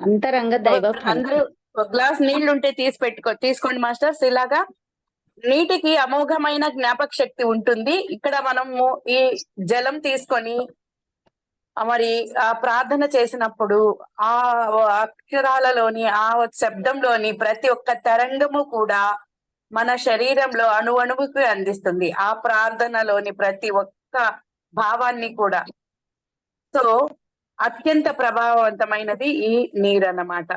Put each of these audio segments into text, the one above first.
అంతరంగ దైవ అందరూ ఒక గ్లాస్ నీళ్లు ఉంటే తీసుకోండి మాస్టర్స్. ఇలాగా నీటికి అమోఘమైన జ్ఞాపక శక్తి ఉంటుంది. ఇక్కడ మనము ఈ జలం తీసుకొని మరి ఆ ప్రార్థన చేసినప్పుడు ఆ అక్షరాలలోని ఆ శబ్దంలోని ప్రతి ఒక్క తరంగము కూడా మన శరీరంలో అణువుకి అందిస్తుంది. ఆ ప్రార్థనలోని ప్రతి ఒక్క భావాన్ని కూడా. సో అత్యంత ప్రభావవంతమైనది ఈ నీరు అన్నమాట.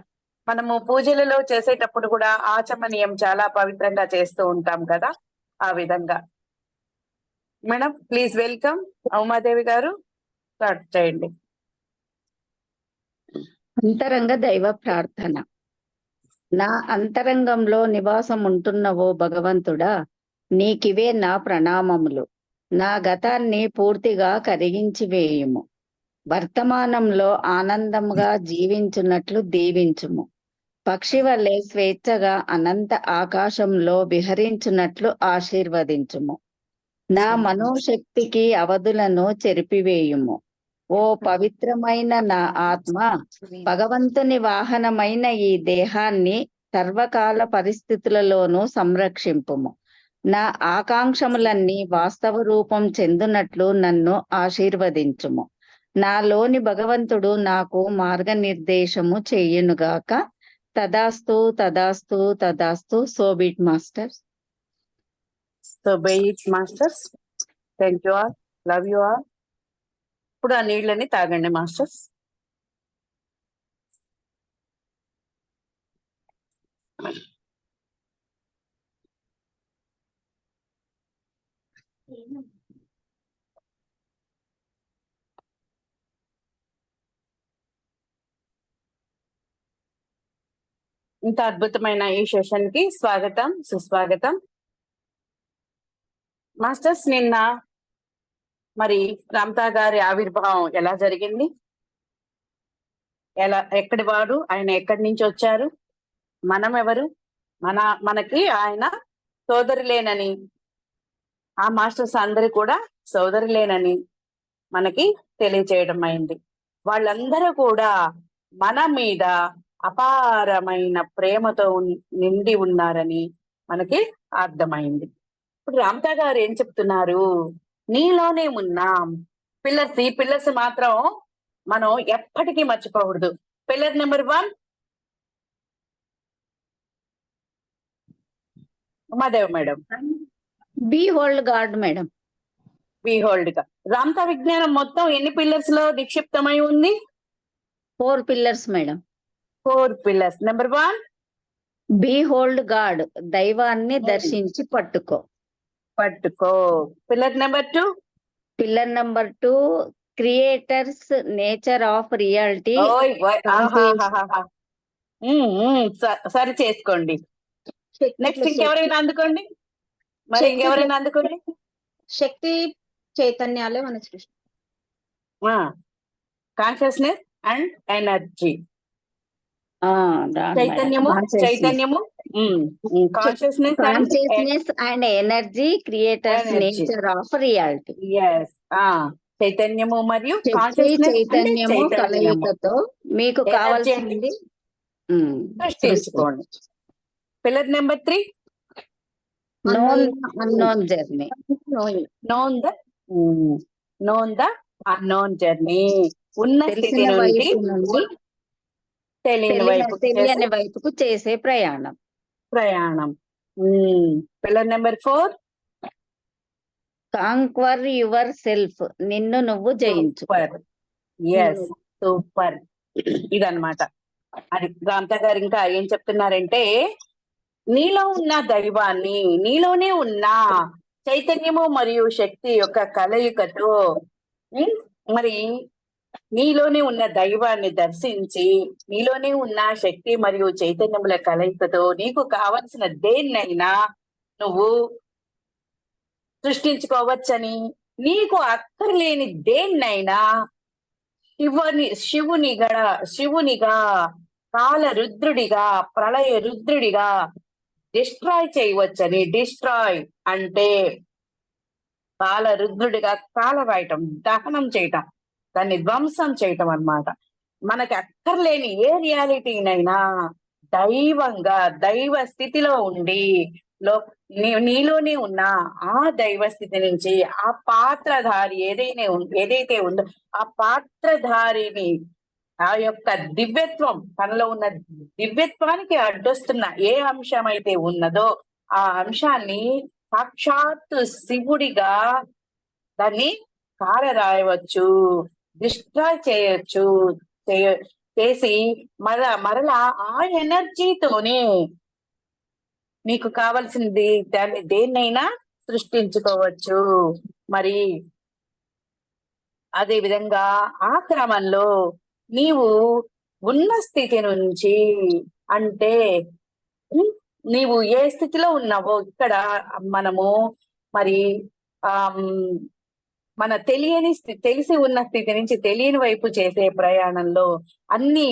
మనము పూజలలో చేసేటప్పుడు కూడా ఆచమనీయం చాలా పవిత్రంగా చేస్తూ ఉంటాం కదా, ఆ విధంగా. Madam please welcome. ఉమాదేవి గారు స్టార్ట్ చేయండి. అంతరంగ దైవ ప్రార్థన. నా అంతరంగంలో నివాసం ఉంటున్నవో భగవంతుడా, నీకివే నా ప్రణామములు. నా గతాన్ని పూర్తిగా కరిగించి వేయుము. వర్తమానంలో ఆనందముగా జీవించున్నట్లు దీవించుము. పక్షి వలె స్వేచ్ఛగా అనంత ఆకాశంలో విహరించున్నట్లు ఆశీర్వదించుము. నా మనోశక్తికి అవధులను చెరిపివేయుము. ఓ పవిత్రమైన నా ఆత్మ, భగవంతుని వాహనమైన ఈ దేహాన్ని సర్వకాల పరిస్థితులలోనూ సంరక్షింపుము. నా ఆకాంక్షములన్నీ వాస్తవ రూపం చెందునట్లు నన్ను ఆశీర్వదించుము. నాలోని భగవంతుడు నాకు మార్గనిర్దేశము చేయునుగాక. తదాస్తు తదాస్తు తదాస్తు. So be it masters. Masters, thank you all, love you all. ఇప్పుడు ఆ నీళ్ళని తాగండి మాస్టర్స్. ఇంత అద్భుతమైన ఈ సెషన్ కి స్వాగతం, సుస్వాగతం. మాస్టర్స్, నిన్న మరి రామ్తా గారి ఆవిర్భావం ఎలా జరిగింది? ఎక్కడి వాడు ఆయన? ఎక్కడి నుంచి వచ్చారు? మనం ఎవరు? మనకి ఆయన సోదరులేనని, ఆ మాస్టర్స్ అందరూ కూడా సోదరులేనని మనకి తెలియచేయడం అయింది. వాళ్ళందరూ కూడా మన మీద అపారమైన ప్రేమతో నిండి ఉన్నారని మనకి అర్థమైంది. ఇప్పుడు రామ్తా గారు ఏం చెప్తున్నారు? నీలోనే ఉన్నాం. పిల్లర్స్, ఈ పిల్లర్స్ మాత్రం మనం ఎప్పటికీ మర్చిపోకూడదు. Pillar number 1 Umadev madam. Behold God madam. Behold గా. రామ్తా విజ్ఞానం మొత్తం ఎన్ని పిల్లర్స్ లో నిక్షిప్తమై ఉంది? 4 pillars madam. 4 pillars. Number 1 behold God, దైవాన్ని దర్శించి పట్టుకో. Pillar number 2 pillar number 2 creators nature of reality. సరి చేసుకోండి. నెక్స్ట్ ఇంకెవరైనా అందుకోండి. మరి ఇంకెవరైనా అందుకోండి. శక్తి చైతన్యాలే మన సృష్టి. Consciousness and energy. చైతన్యము consciousness and energy, creators nature of reality. చైతన్యము మరియు చైతన్యము కలయికతో మీకు కావాల్సింది సృష్టించుకోండి. Pillar number 3 unknown journey. known the unknown journey. ఉన్న స్థితి నుండి తెలియని వైపుకు చేసే ప్రయాణం. Pillar number 4 conquer your self. నిన్ను నువ్వు జయించు. సూపర్. ఇదన్నమాట. అది రామ్తా గారు ఇంకా ఏం చెప్తున్నారంటే, నీలో ఉన్న దైవాన్ని, నీలోనే ఉన్న చైతన్యము మరియు శక్తి యొక్క కలయికతో మరి నీలోనే ఉన్న దైవాన్ని దర్శించి, నీలోనే ఉన్న శక్తి మరియు చైతన్యముల కలయికతో నీకు కావలసిన దేన్నైనా నువ్వు సృష్టించుకోవచ్చని, నీకు అక్కర్లేని దేన్నైనా శివునిగా కాల రుద్రుడిగా, ప్రళయ రుద్రుడిగా డిస్ట్రాయ్ చేయవచ్చని. డిస్ట్రాయ్ అంటే కాల రుద్రుడిగా కాలరాయటం, దహనం చేయటం, దాన్ని ధ్వంసం చేయటం అన్నమాట. మనకి అక్కర్లేని ఏ రియాలిటీనైనా దైవంగా దైవ స్థితిలో ఉండి నీలోనే ఉన్న ఆ దైవ స్థితి నుంచి ఆ పాత్రధారి ఏదైతే ఉందో ఆ పాత్రధారిని ఆ యొక్క దివ్యత్వం తనలో ఉన్న దివ్యత్వానికి అడ్డొస్తున్న ఏ అంశం అయితే ఉన్నదో ఆ అంశాన్ని సాక్షాత్తు శివుడిగా దాన్ని కారరాయవచ్చు, డిస్ట్రాయ్ చేయొచ్చు, చేసి మరలా ఆ ఎనర్జీతోనే నీకు కావలసింది దేన్నైనా సృష్టించుకోవచ్చు. మరి అదే విధంగా ఆ క్రమంలో నీవు ఉన్న స్థితి నుంచి అంటే నీవు ఏ స్థితిలో ఉన్నావో ఇక్కడ మనము మరి మన తెలిసి ఉన్న స్థితి నుంచి తెలియని వైపు చేసే ప్రయాణంలో అన్ని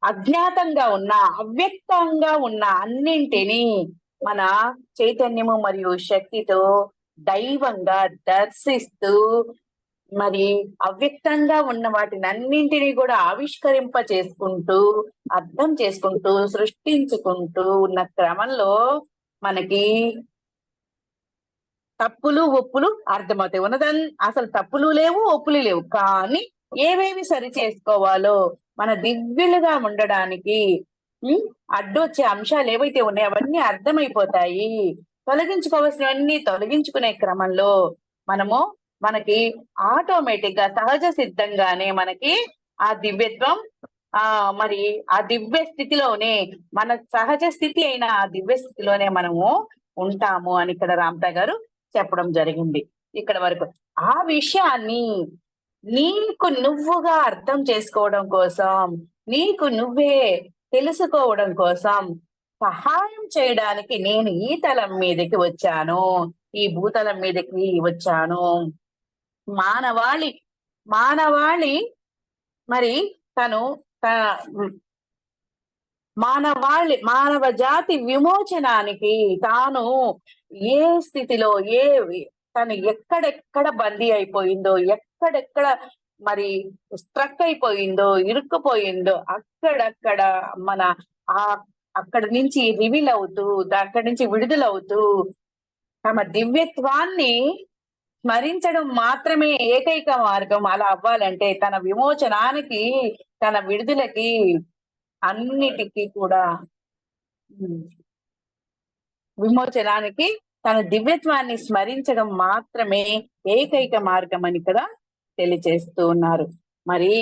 అజ్ఞాతంగా ఉన్న అవ్యక్తంగా ఉన్న అన్నింటినీ మన చైతన్యము మరియు శక్తితో దైవంగా దర్శిస్తూ మరి అవ్యక్తంగా ఉన్న వాటిని అన్నింటినీ కూడా ఆవిష్కరింప చేసుకుంటూ అర్థం చేసుకుంటూ సృష్టించుకుంటూ ఉన్న క్రమంలో మనకి తప్పులు ఒప్పులు అర్థమవుతాయి. అసలు తప్పులు లేవు, ఒప్పులు లేవు, కానీ ఏవేవి సరి చేసుకోవాలో మన దివ్యులుగా ఉండడానికి అడ్డొచ్చే అంశాలు ఏవైతే ఉన్నాయో అవన్నీ అర్థమైపోతాయి. తొలగించుకోవాల్సినవన్నీ తొలగించుకునే క్రమంలో మనకి ఆటోమేటిక్ గా సహజ సిద్ధంగానే మనకి ఆ దివ్యత్వం మరి ఆ దివ్య స్థితిలోనే మన సహజ స్థితి అయిన ఆ దివ్య స్థితిలోనే మనము ఉంటాము అని ఇక్కడ రామ్తా గారు చెప్పడం జరిగింది. ఇక్కడ వరకు ఆ విషయాన్ని నీకు నువ్వుగా అర్థం చేసుకోవడం కోసం, నీకు నువ్వే తెలుసుకోవడం కోసం సహాయం చేయడానికి నేను ఈ తలం మీదకి వచ్చాను, ఈ భూతలం మీదకి వచ్చాను. మానవాళి మరి మానవ జాతి విమోచనానికి తాను ఏ స్థితిలో తను ఎక్కడెక్కడ బందీ అయిపోయిందో, ఎక్కడెక్కడ మరి స్ట్రక్ అయిపోయిందో, ఇరుక్కుపోయిందో అక్కడక్కడ అక్కడి నుంచి రివీల్ అవుతూ అక్కడి నుంచి విడుదలవుతూ తమ దివ్యత్వాన్ని స్మరించడం మాత్రమే ఏకైక మార్గం. అలా అవ్వాలంటే తన విమోచనానికి, తన విడుదలకి, అన్నిటికీ కూడా విమోచనానికి తన దివ్యత్వాన్ని స్మరించడం మాత్రమే ఏకైక మార్గం అని ఇక్కడ తెలియజేస్తూ ఉన్నారు. మరి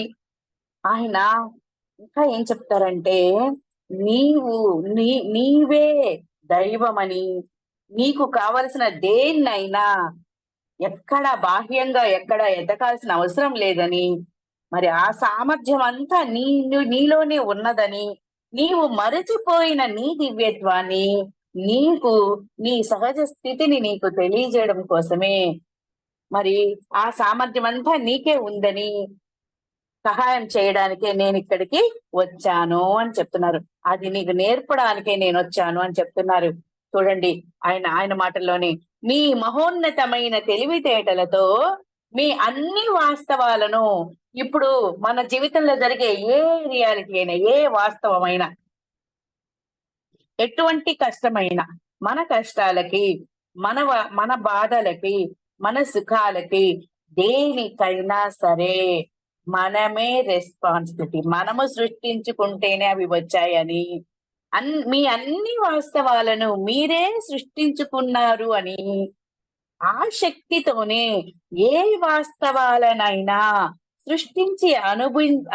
ఆయన ఇంకా ఏం చెప్తారంటే నీవే దైవమని, నీకు కావలసిన దేన్నైనా ఎక్కడ బాహ్యంగా ఎక్కడ ఎదగాల్సిన అవసరం లేదని, మరి ఆ సామర్థ్యం అంతా నీలోనే ఉన్నదని, నీవు మరచిపోయిన నీ దివ్యత్వాన్ని నీ సహజ స్థితిని నీకు తెలియజేయడం కోసమే మరి ఆ సామర్థ్యం అంతా నీకే ఉందని సహాయం చేయడానికే నేను ఇక్కడికి వచ్చాను అని చెప్తున్నారు. అది నీకు నేర్పడానికే నేను వచ్చాను అని చెప్తున్నారు. చూడండి ఆయన మాటల్లోనే మీ మహోన్నతమైన తెలివితేటలతో మీ అన్ని వాస్తవాలను, ఇప్పుడు మన జీవితంలో జరిగే ఏ రియాలిటీ అయినా, ఏ వాస్తవమైనా, ఎటువంటి కష్టమైనా, మన కష్టాలకి, మన బాధలకి, మన సుఖాలకి, దేనికైనా సరే మనమే రెస్పాన్సిబిలిటీ, మనము సృష్టించుకుంటేనే అవి వచ్చాయని, మీ అన్ని వాస్తవాలను మీరే సృష్టించుకున్నారు అని, ఆ శక్తితోనే ఏ వాస్తవాలనైనా సృష్టించి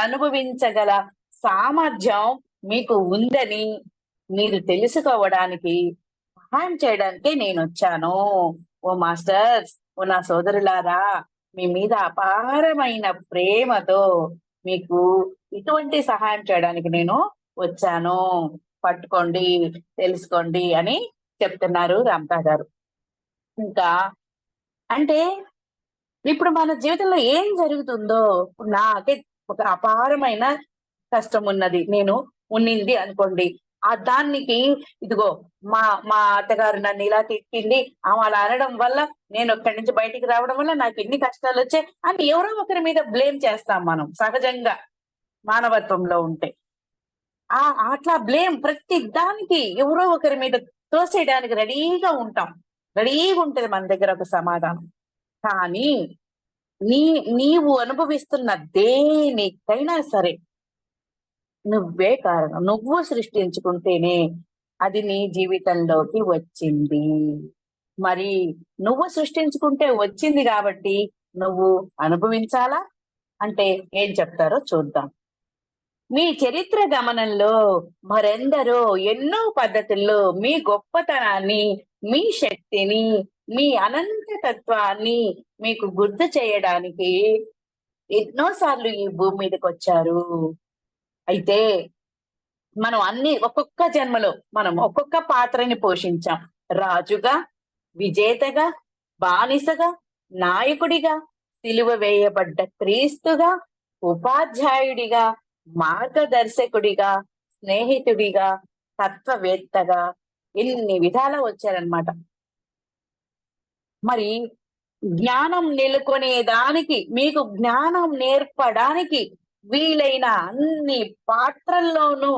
అనుభవించగల సామర్థ్యం మీకు ఉందని మీరు తెలుసుకోవడానికి, సహాయం చేయడానికే నేను వచ్చాను. ఓ మాస్టర్స్, ఓ నా సోదరులారా, మీ మీద అపారమైన ప్రేమతో మీకు ఇటువంటి సహాయం చేయడానికి నేను వచ్చాను, పట్టుకోండి, తెలుసుకోండి అని చెప్తున్నారు రామ్తా గారు. ఇంకా అంటే ఇప్పుడు మన జీవితంలో ఏం జరుగుతుందో, నాకే ఒక అపారమైన కష్టం ఉన్నింది అనుకోండి, ఆ దానికి ఇదిగో మా అత్తగారు నన్ను ఇలా తిట్టింది, ఆమె అలా అనడం వల్ల నేను అక్కడి నుంచి బయటికి రావడం వల్ల నాకు ఎన్ని కష్టాలు వచ్చాయి అని ఎవరో ఒకరి మీద బ్లేమ్ చేస్తాం మనం సహజంగా. మానవత్వంలో ఉంటే. అట్లా బ్లేమ్ ప్రతి దానికి ఎవరో ఒకరి మీద తోసేయడానికి రెడీగా ఉంటాం. రెడీగా ఉంటది మన దగ్గర ఒక సమాధానం. కానీ నీవు అనుభవిస్తున్న దేనికైనా సరే నువ్వే కారణం. నువ్వు సృష్టించుకుంటేనే అది నీ జీవితంలోకి వచ్చింది. మరి నువ్వు సృష్టించుకుంటే వచ్చింది కాబట్టి నువ్వు అనుభవించాలా అంటే ఏం చెప్తారో చూద్దాం. మీ చరిత్ర గమనంలో మరెందరో ఎన్నో పద్ధతుల్లో మీ గొప్పతనాన్ని, మీ శక్తిని, మీ అనంత తత్వాన్ని మీకు గుర్తు చేయడానికి ఎన్నోసార్లు ఈ భూమి మీదకి వచ్చారు. అయితే మనం ఒక్కొక్క జన్మలో మనం ఒక్కొక్క పాత్రని పోషించాం. రాజుగా, విజేతగా, బానిసగా, నాయకుడిగా, సిలువ వేయబడ్డ క్రీస్తుగా, ఉపాధ్యాయుడిగా, మార్గదర్శకుడిగా, స్నేహితుడిగా, తత్వవేత్తగా ఎన్ని విధాల వచ్చారనమాట. మరి జ్ఞానం నెలకొనేదానికి, మీకు జ్ఞానం నేర్పడానికి వీలైన అన్ని పాత్రల్లోనూ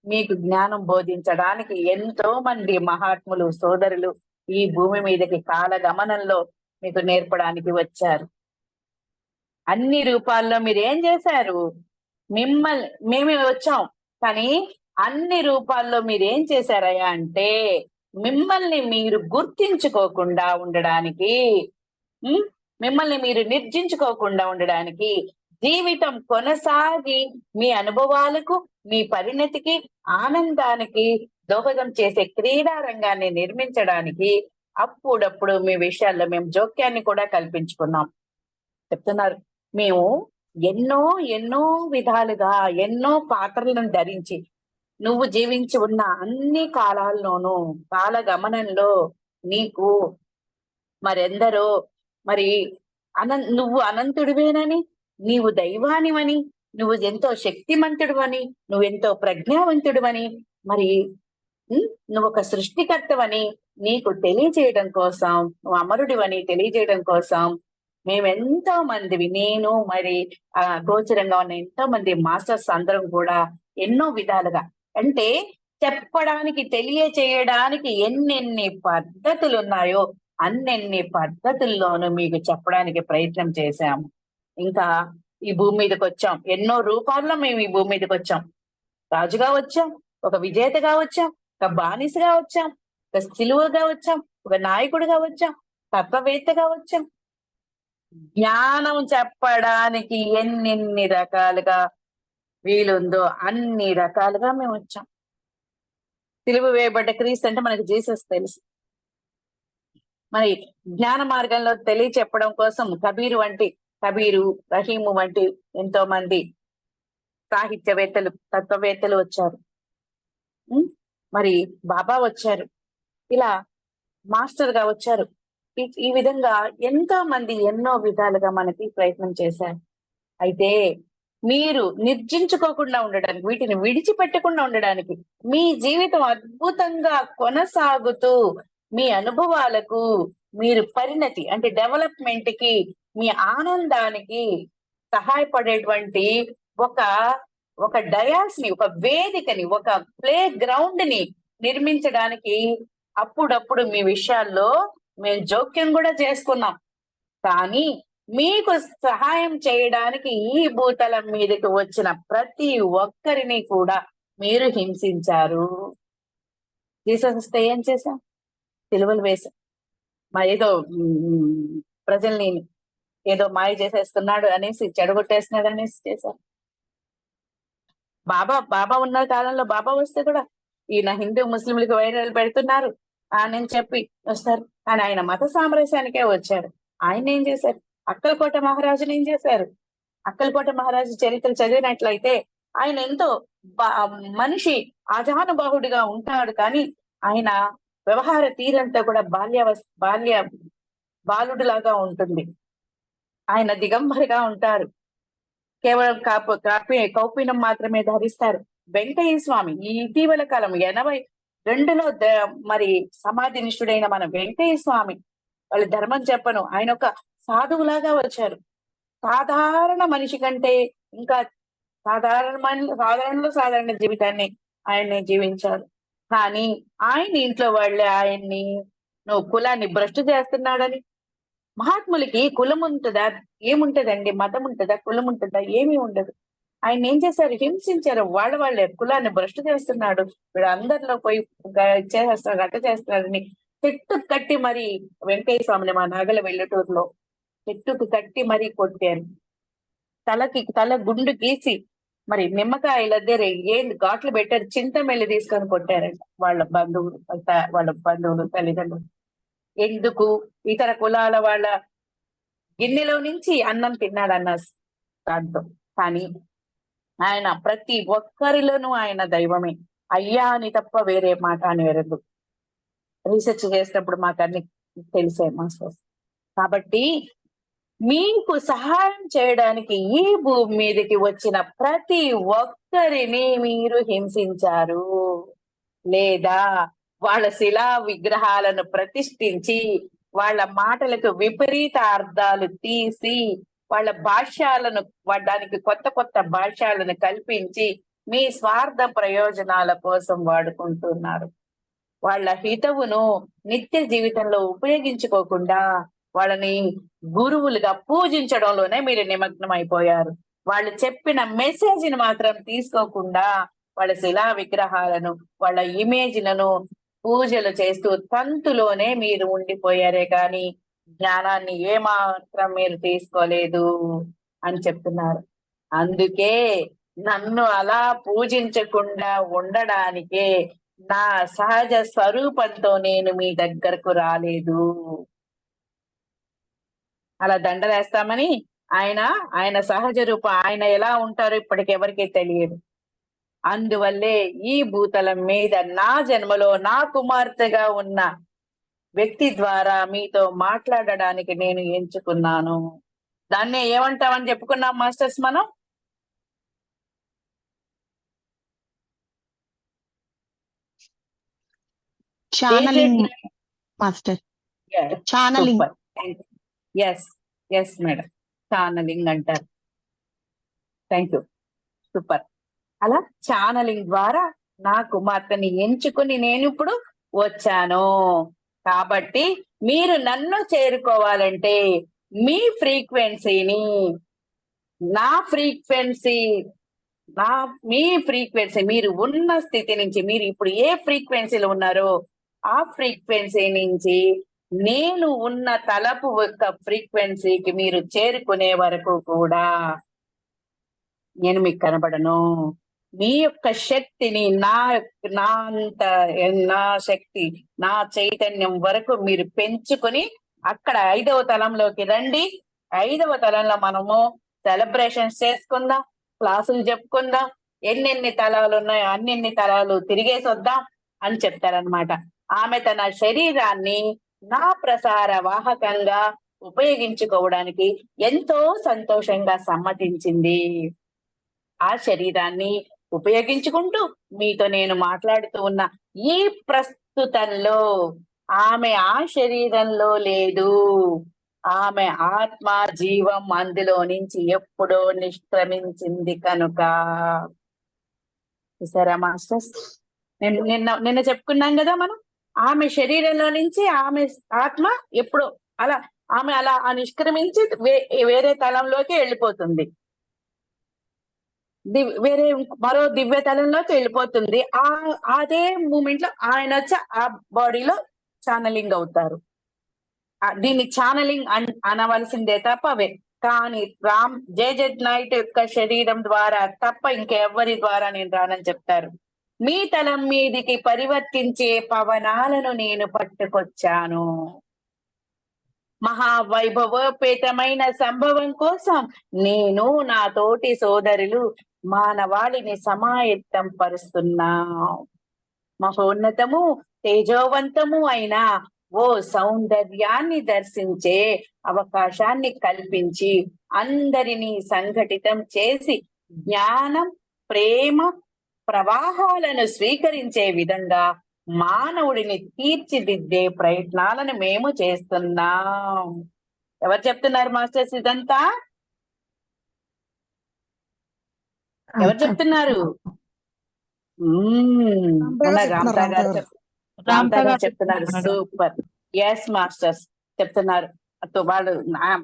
మీకు జ్ఞానం బోధించడానికి ఎంతో మంది మహాత్ములు, సోదరులు ఈ భూమి మీదకి కాలగమనంలో మీకు నేర్పడానికి వచ్చారు. అన్ని రూపాల్లో మీరు ఏం చేశారు? మేమే వచ్చాం, కానీ అన్ని రూపాల్లో మీరు ఏం చేశారయ్యా అంటే మిమ్మల్ని మీరు గుర్తించుకోకుండా ఉండడానికి, మిమ్మల్ని మీరు నిర్జించుకోకుండా ఉండడానికి, జీవితం కొనసాగి మీ అనుభవాలకు, మీ పరిణతికి, ఆనందానికి దోహదం చేసే క్రీడా రంగాన్ని నిర్మించడానికి అప్పుడప్పుడు మీ విషయాల్లో మేము జోక్యాన్ని కూడా కల్పించుకున్నాం. చెప్తున్నారు, మేము ఎన్నో ఎన్నో విధాలుగా ఎన్నో పాత్రలను ధరించి నువ్వు జీవించి ఉన్న అన్ని కాలాల్లోనూ కాల గమనంలో నీకు మరెందరో మరి నువ్వు అనంతుడివేనని, నీవు దైవానివని, నువ్వు ఎంతో శక్తిమంతుడివని, నువ్వెంతో ప్రజ్ఞావంతుడివని, మరి నువ్వు ఒక సృష్టికర్తవని నీకు తెలియజేయడం కోసం, నువ్వు అమరుడివని తెలియజేయడం కోసం మేమెంతో మందివి, నేను మరి గోచరంగా ఉన్న ఎంతో మంది మాస్టర్స్ అందరం కూడా ఎన్నో విధాలుగా, అంటే చెప్పడానికి, తెలియచేయడానికి ఎన్నెన్ని పద్ధతులు ఉన్నాయో అన్నెన్ని పద్ధతుల్లోనూ మీకు చెప్పడానికి ప్రయత్నం చేశాము. ఇంకా ఈ భూమి మీదకి వచ్చాం, ఎన్నో రూపాల్లో మేము ఈ భూమి మీదకి వచ్చాం. రాజుగా వచ్చాం, ఒక విజేతగా వచ్చాం, ఒక బానిసగా వచ్చాం, ఒక సిలువగా వచ్చాం, ఒక నాయకుడిగా వచ్చాం, తత్వవేత్తగా వచ్చాం. జ్ఞానం చెప్పడానికి ఎన్నెన్ని రకాలుగా వీలుందో అన్ని రకాలుగా మేము వచ్చాం. సిలువ వేయబడ్డ క్రీస్తు అంటే మనకి జీసస్ తెలుసు. మరి జ్ఞాన మార్గంలో తెలియచెప్పడం కోసం కబీరు, రహీము వంటి ఎంతో మంది సాహిత్యవేత్తలు, తత్వవేత్తలు వచ్చారు. మరి బాబా వచ్చారు, ఇలా మాస్టర్ గా వచ్చారు. ఈ విధంగా ఎంతో మంది ఎన్నో విధాలుగా మనకి ప్రయత్నం చేశారు. అయితే మీరు నిర్జించుకోకుండా ఉండడానికి, వీటిని విడిచిపెట్టకుండా ఉండడానికి, మీ జీవితం అద్భుతంగా కొనసాగుతూ మీ అనుభవాలకు, మీరు పరిణతి అంటే డెవలప్మెంట్ కి, మీ ఆనందానికి సహాయపడేటువంటి ఒక డయాస్ ని, ఒక వేదికని, ఒక ప్లే గ్రౌండ్ ని నిర్మించడానికి అప్పుడప్పుడు మీ విషయాల్లో మేము జోక్యం కూడా చేసుకున్నాం. కానీ మీకు సహాయం చేయడానికి ఈ భూతలం మీదకి వచ్చిన ప్రతి ఒక్కరిని కూడా మీరు హింసించారు. జీసస్ వస్తే ఏం చేశాం? సిలువలు వేశాం. ఏదో ప్రజల్ని ఏదో మాయ చేసేస్తున్నాడు అనేసి, చెడగొట్టేస్తున్నాడు అనేసి చేశారు. బాబా ఉన్న కాలంలో బాబా వస్తే కూడా ఈయన హిందూ ముస్లింలకు వైరాలు పెడుతున్నారు అని చెప్పి వస్తారు. కానీ ఆయన మత సామరస్యానికే వచ్చారు. ఆయన ఏం చేశారు? అక్కలకోట మహారాజుని ఏం చేశారు? అక్కలకోట మహారాజు చరిత్ర చదివినట్లయితే ఆయన ఎంతో మనిషి ఆజానుబాహుడిగా ఉంటాడు, కానీ ఆయన వ్యవహార తీరంతా కూడా బాలుడిలాగా ఉంటుంది. ఆయన దిగంబరిగా ఉంటారు, కేవలం కౌపీనం మాత్రమే ధరిస్తారు. వెంకయ్య స్వామి ఈ ఇటీవల కాలం 82లో మరి సమాధి నిష్ఠుడైన మన వెంకయ్య స్వామి, వాళ్ళ ధర్మం చెప్పను, ఆయన ఒక సాధువులాగా వచ్చారు. సాధారణ మనిషి కంటే ఇంకా సాధారణ జీవితాన్ని ఆయన్ని జీవించారు. కానీ ఆయన ఇంట్లో వాళ్ళే ఆయన్ని నువ్వు కులాన్ని భ్రష్టు చేస్తున్నాడని, మహాత్ములకి కులం ఉంటుందా? ఏముంటదండి? మతం ఉంటుందా? కులం ఉంటుందా? ఏమీ ఉండదు. ఆయన ఏం చేశారు? హింసించారు. వాళ్ళే కులాన్ని భ్రష్టు చేస్తున్నాడు, వీడు అందరిలో పోయి చేస్తున్నాడు, అట్ట చేస్తున్నాడని చెట్టు కట్టి మరి వెంకయ్య స్వామిని మా నాగల వెల్లటూరులో చెట్టుకు కట్టి మరీ కొట్టారు. తల గుండు గీసి మరి నిమ్మకాయల దగ్గర ఏంది ఘాట్లు పెట్టారు, చింతమెల్లి తీసుకొని కొట్టారంట వాళ్ళ బంధువులు తల్లిదండ్రులు. ఎందుకు? ఇతర కులాల వాళ్ళ గిన్నెలో నుంచి అన్నం తిన్నాడన్న దాంతో. కానీ ఆయన ప్రతి ఒక్కరిలోనూ ఆయన దైవమే, అయ్యా అని తప్ప వేరే మాట అని ఎరదు. రీసెర్చ్ చేసినప్పుడు మాకు అన్ని తెలిసాయి మాస్టర్స్. కాబట్టి మీకు సహాయం చేయడానికి ఈ భూమి మీదకి వచ్చిన ప్రతి ఒక్కరిని మీరు హింసించారు, లేదా వాళ్ళ శిలా విగ్రహాలను ప్రతిష్ఠించి వాళ్ళ మాటలకు విపరీత అర్థాలు తీసి వాళ్ళ భాష్యాలను దానికి కొత్త భాష్యాలను కల్పించి మీ స్వార్థ ప్రయోజనాల కోసం వాడుకుంటున్నారు. వాళ్ళ హితవును నిత్య జీవితంలో ఉపయోగించుకోకుండా వాళ్ళని గురువులుగా పూజించడంలోనే మీరు నిమగ్నం అయిపోయారు. వాళ్ళు చెప్పిన మెసేజ్ ని మాత్రం తీసుకోకుండా వాళ్ళ శిలా విగ్రహాలను, వాళ్ళ ఇమేజ్లను పూజలు చేస్తూ తంతులోనే మీరు ఉండిపోయారే కానీ జ్ఞానాన్ని ఏమాత్రం మీరు తీసుకోలేదు అని చెప్తున్నారు. అందుకే నన్ను అలా పూజించకుండా ఉండడానికే నా సహజ స్వరూపంతో నేను మీ దగ్గరకు రాలేదు. అలా దండలేస్తామని ఆయన సహజ రూపం, ఆయన ఎలా ఉంటారో ఇప్పటికి ఎవరికీ తెలియదు. అందువల్లే ఈ భూతలం మీద నా జన్మలో నా కుమార్తెగా ఉన్న వ్యక్తి ద్వారా మీతో మాట్లాడడానికి నేను ఎంచుకున్నాను. దాన్నే ఏమంటామని చెప్పుకున్నాం మాస్టర్స్ మనం? Channeling master. Channeling. Yes madam, channeling అంటారు. Thank you, super. అలా ఛానలింగ్ ద్వారా నా కుమార్తెని ఎంచుకుని నేను ఇప్పుడు వచ్చాను. కాబట్టి మీరు నన్ను చేరుకోవాలంటే మీ ఫ్రీక్వెన్సీని మీ ఫ్రీక్వెన్సీ మీరు ఉన్న స్థితి నుంచి, మీరు ఇప్పుడు ఏ ఫ్రీక్వెన్సీలో ఉన్నారో ఆ ఫ్రీక్వెన్సీ నుంచి నేను ఉన్న తలపు యొక్క ఫ్రీక్వెన్సీకి మీరు చేరుకునే వరకు కూడా నేను మీకు కనబడను. మీ యొక్క శక్తిని నా శక్తి, నా చైతన్యం వరకు మీరు పెంచుకొని అక్కడ 5వ తలంలోకి రండి. 5వ తలంలో మనము సెలబ్రేషన్స్ చేసుకుందాం, క్లాసులు చెప్పుకుందాం, ఎన్నెన్ని తలాలు ఉన్నాయో అన్నెన్ని తలాలు తిరిగేసి వద్దాం అని చెప్తారనమాట. ఆమె తన శరీరాన్ని నా ప్రసార వాహకంగా ఉపయోగించుకోవడానికి ఎంతో సంతోషంగా సమ్మతించింది. ఆ శరీరాన్ని ఉపయోగించుకుంటూ మీతో నేను మాట్లాడుతూ ఉన్న ఈ ప్రస్తుతంలో ఆమె ఆ శరీరంలో లేదు. ఆమె ఆత్మ జీవం అందులో నుంచి ఎప్పుడో నిష్క్రమించింది కనుక. చూసారా మాస్టర్స్? నిన్న చెప్పుకున్నాం కదా మనం, ఆమె శరీరంలో నుంచి ఆమె ఆత్మ ఎప్పుడు ఆమె అలా నిష్క్రమించి వేరే తలంలోకి వెళ్ళిపోతుంది, వేరే మరో దివ్య తలంలోకి వెళ్ళిపోతుంది. అదే మూమెంట్ లో ఆయన వచ్చి ఆ బాడీలో ఛానలింగ్ అవుతారు. దీన్ని ఛానలింగ్ అనవలసిందే తప్ప కానీ జేజెడ్ నైట్ యొక్క శరీరం ద్వారా తప్ప ఇంకెవ్వరి ద్వారా నేను రానని చెప్తారు. మీ తలం మీదికి పరివర్తించే పవనాలను నేను పట్టుకొచ్చాను. మహావైభవోపేతమైన సంభవం కోసం నేను నా తోటి సోదరులు మానవాళిని సమాయత్తం పరుస్తున్నా. మహోన్నతము తేజోవంతము అయిన ఓ సౌందర్యాన్ని దర్శించే అవకాశాన్ని కల్పించి అందరినీ సంఘటితం చేసి జ్ఞానం, ప్రేమ ప్రవాహాలను స్వీకరించే విధంగా మానవుడిని తీర్చిదిద్దే ప్రయత్నాలను మేము చేస్తున్నాం. ఎవరు చెప్తున్నారు మాస్టర్స్ ఇదంతా? ఎవరు చెప్తున్నారు? రామ్తా గారు రామ్తా గారు చెప్తున్నారు. సూపర్. ఎస్ మాస్టర్స్ చెప్తున్నారు. వాళ్ళు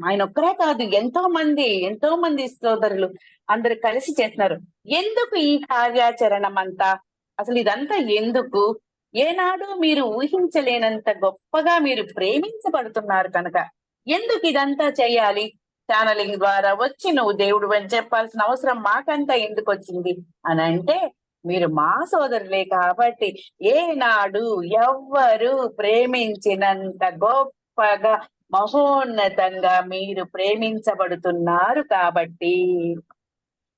ఆయన ఒక్కరే కాదు, ఎంతో మంది సోదరులు అందరు కలిసి చేస్తున్నారు. ఎందుకు ఈ కార్యాచరణం అంతా? అసలు ఇదంతా ఎందుకు? ఏనాడు మీరు ఊహించలేనంత గొప్పగా మీరు ప్రేమించబడుతున్నారు కనుక ఎందుకు ఇదంతా చేయాలి? ఛానలింగ్ ద్వారా వచ్చి నువ్వు దేవుడు అని చెప్పాల్సిన అవసరం మాకంతా ఎందుకు వచ్చింది అని అంటే, మీరు మా సోదరులే కాబట్టి ఏనాడు ఎవ్వరు ప్రేమించినంత గొప్పగా మహోన్నతంగా మీరు ప్రేమించబడుతున్నారు కాబట్టి.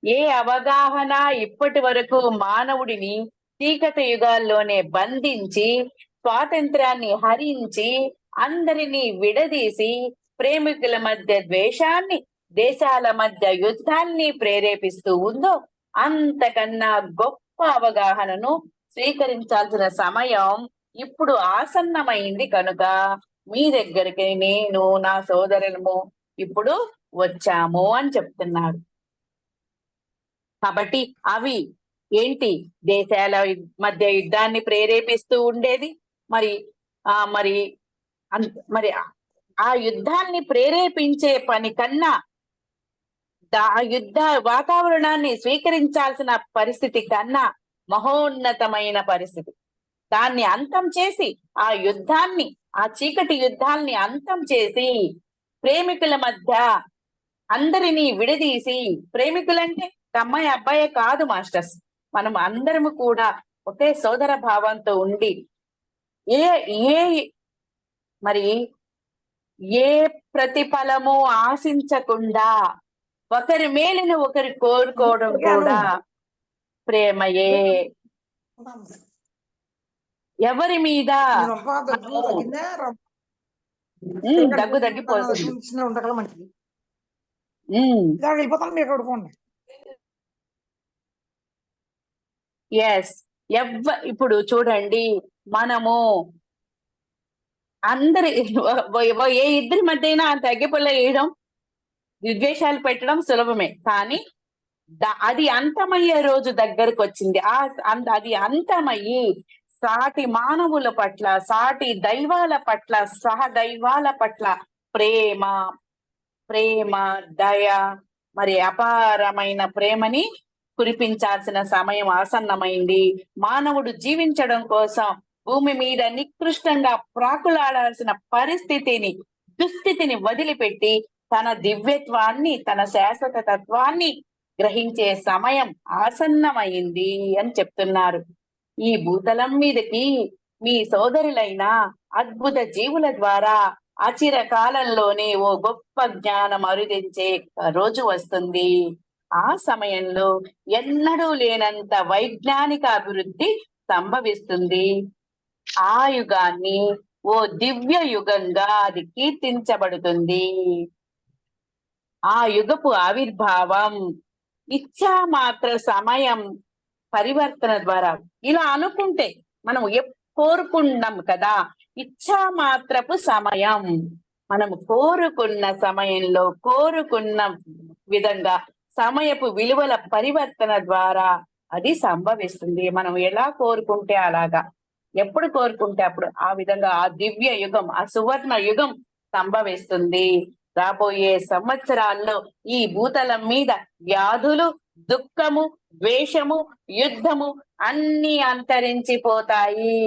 ఏ అవగాహన ఇప్పటి వరకు మానవుడిని చీకటి యుగాల్లోనే బంధించి స్వాతంత్రాన్ని హరించి అందరినీ విడదీసి ప్రేమికుల మధ్య ద్వేషాన్ని, దేశాల మధ్య యుద్ధాన్ని ప్రేరేపిస్తూ ఉందో అంతకన్నా గొప్ప అవగాహనను స్వీకరించాల్సిన సమయం ఇప్పుడు ఆసన్నమైంది కనుక మీ దగ్గరికి నేను నా సోదరులము ఇప్పుడు వచ్చాము అని చెప్తున్నాడు. కాబట్టి అవి ఏంటి? దేశాల మధ్య యుద్ధాన్ని ప్రేరేపిస్తూ ఉండేది. మరి మరి ఆ యుద్ధాన్ని ప్రేరేపించే పని కన్నా ఆ యుద్ధ వాతావరణాన్ని స్వీకరించాల్సిన పరిస్థితి కన్నా మహోన్నతమైన పరిస్థితి. దాన్ని అంతం చేసి ఆ యుద్ధాన్ని, ఆ చీకటి యుద్ధాల్ని అంతం చేసి ప్రేమికుల మధ్య అందరినీ విడదీసి, ప్రేమికులంటే అమ్మాయి అబ్బాయే కాదు మాస్టర్స్, మనం అందరము కూడా ఒకే సోదర భావంతో ఉండి ఏ ప్రతిఫలము ఆశించకుండా ఒకరి మేలును ఒకరు కోరుకోవడం కూడా ప్రేమయే. ఎవరి మీద దగ్గు తగ్గిపోతుంది. ఎస్, ఇప్పుడు చూడండి, మనము అందరి ఏ ఇద్దరి మధ్య అయినా తగ్గిపొల్ల వేయడం, విద్వేషాలు పెట్టడం సులభమే. కానీ అది అంతమయ్యే రోజు దగ్గరకు వచ్చింది. అది అంతమయ్యి సాటి మానవుల పట్ల, సాటి దైవాల పట్ల, సహదైవాల పట్ల ప్రేమ, దయ, మరి అపారమైన ప్రేమని కురిపించాల్సిన సమయం ఆసన్నమైంది. మానవుడు జీవించడం కోసం భూమి మీద నికృష్టంగా ప్రాకులాడాల్సిన దుస్థితిని వదిలిపెట్టి తన దివ్యత్వాన్ని, తన శాశ్వత తత్వాన్ని గ్రహించే సమయం ఆసన్నమైంది అని చెప్తున్నారు. ఈ భూతలం మీదకి మీ సోదరులైన అద్భుత జీవుల ద్వారా అచిర కాలంలోనే ఓ గొప్ప జ్ఞానం అరుదించే రోజు వస్తుంది. ఆ సమయంలో ఎన్నడూ లేనంత వైజ్ఞానిక అభివృద్ధి సంభవిస్తుంది. ఆ యుగాన్ని ఓ దివ్య యుగంగా అది కీర్తించబడుతుంది. ఆ యుగపు ఆవిర్భావం ఇచ్ఛామాత్ర సమయం పరివర్తన ద్వారా. ఇలా అనుకుంటే మనం కోరుకున్నాం కదా, ఇచ్ఛామాత్రపు సమయం, మనం కోరుకున్న సమయంలో కోరుకున్న విధంగా సమయపు విలువల పరివర్తన ద్వారా అది సంభవిస్తుంది. మనం ఎలా కోరుకుంటే అలాగా, ఎప్పుడు కోరుకుంటే అప్పుడు ఆ విధంగా ఆ దివ్య యుగం, ఆ సువర్ణ యుగం సంభవిస్తుంది. రాబోయే సంవత్సరాల్లో ఈ భూతలం మీద వ్యాధులు, దుఃఖము, ద్వేషము, యుద్ధము అన్ని అంతరించిపోతాయి.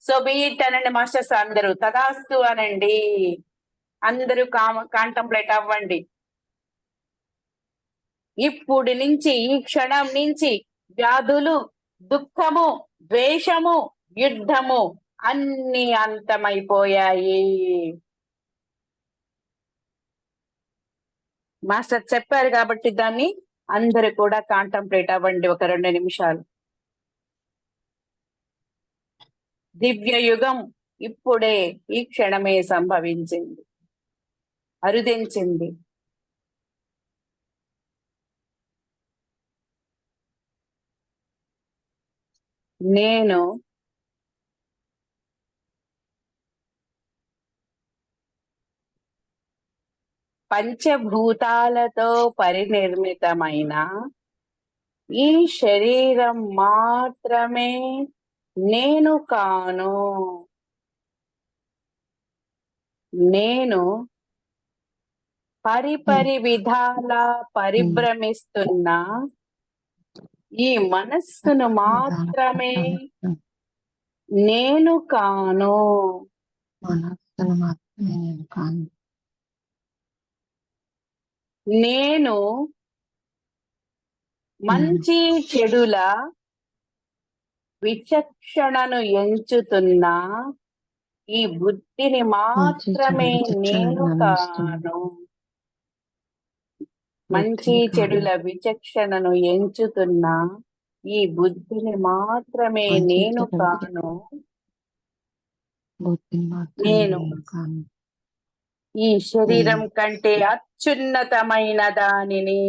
సో బీట్ అనండి మాస్టర్స్, అందరూ తదాస్తు అనండి, అందరూ కాంటంప్లేట్ అవ్వండి. ఇప్పుడు నుంచి, ఈ క్షణం నుంచి వ్యాధులు, దుఃఖము, ద్వేషము, యుద్ధము అన్ని అంతమైపోయాయి. మాస్టర్ చెప్పారు కాబట్టి దాన్ని అందరూ కూడా కాంటంప్లేట్ అవ్వండి ఒక 2 నిమిషాలు. దివ్య యుగం ఇప్పుడే, ఈ క్షణమే సంభవించింది, అరుదించింది. నేను పంచభూతాలతో పరినిర్మితమైన ఈ శరీరం మాత్రమే నేను కాను. నేను పరిపరి విధాల పరిభ్రమిస్తున్న ఈ మనస్సును మాత్రమే నేను కాను. మనస్సును మాత్రమే నేను కాను. నేను మంచి చెడుల విచక్షణను ఎంచుతున్నా ఈ బుద్ధిని మాత్రమే నేను కాను. మంచి చెడుల విచక్షణను ఎంచుతున్నా ఈ బుద్ధిని మాత్రమే నేను కాను. నేను ఈ శరీరం కంటే అత్యున్నతమైన దానిని.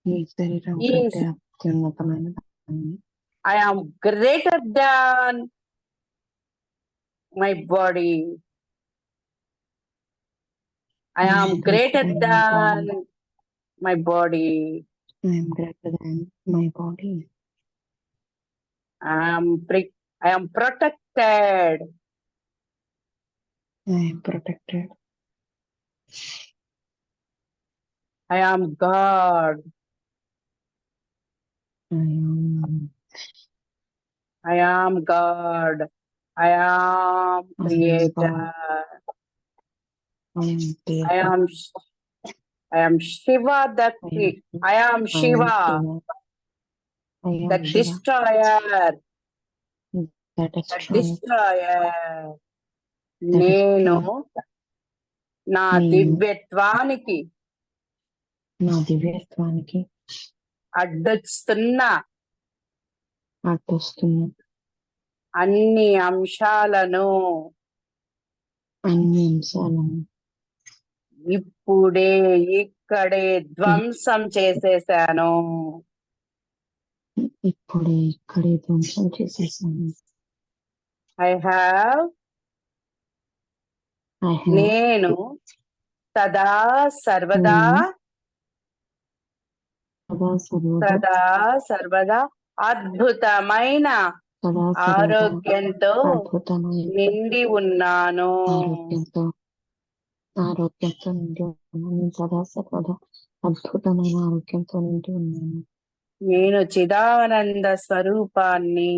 ఈ శరీరం కంటే అత్యున్నతమైన దానిని. I am greater than my body. I am greater than my body. I am greater than my body. I am protected. I am protected. I am God. I am God. I am Creator. I am Shiva the I am Shiva, the destroyer. The destroyer. నేను నా దివ్యత్వానికి అడ్డొస్తున్న అన్ని అంశాలను ఇప్పుడే ఇక్కడే ధ్వంసం చేసేసాను. I have నేను సదా సర్వదా అద్భుతమైన ఆరోగ్యంతో నిండి ఉన్నాను. నేను చిదానంద స్వరూపాన్ని.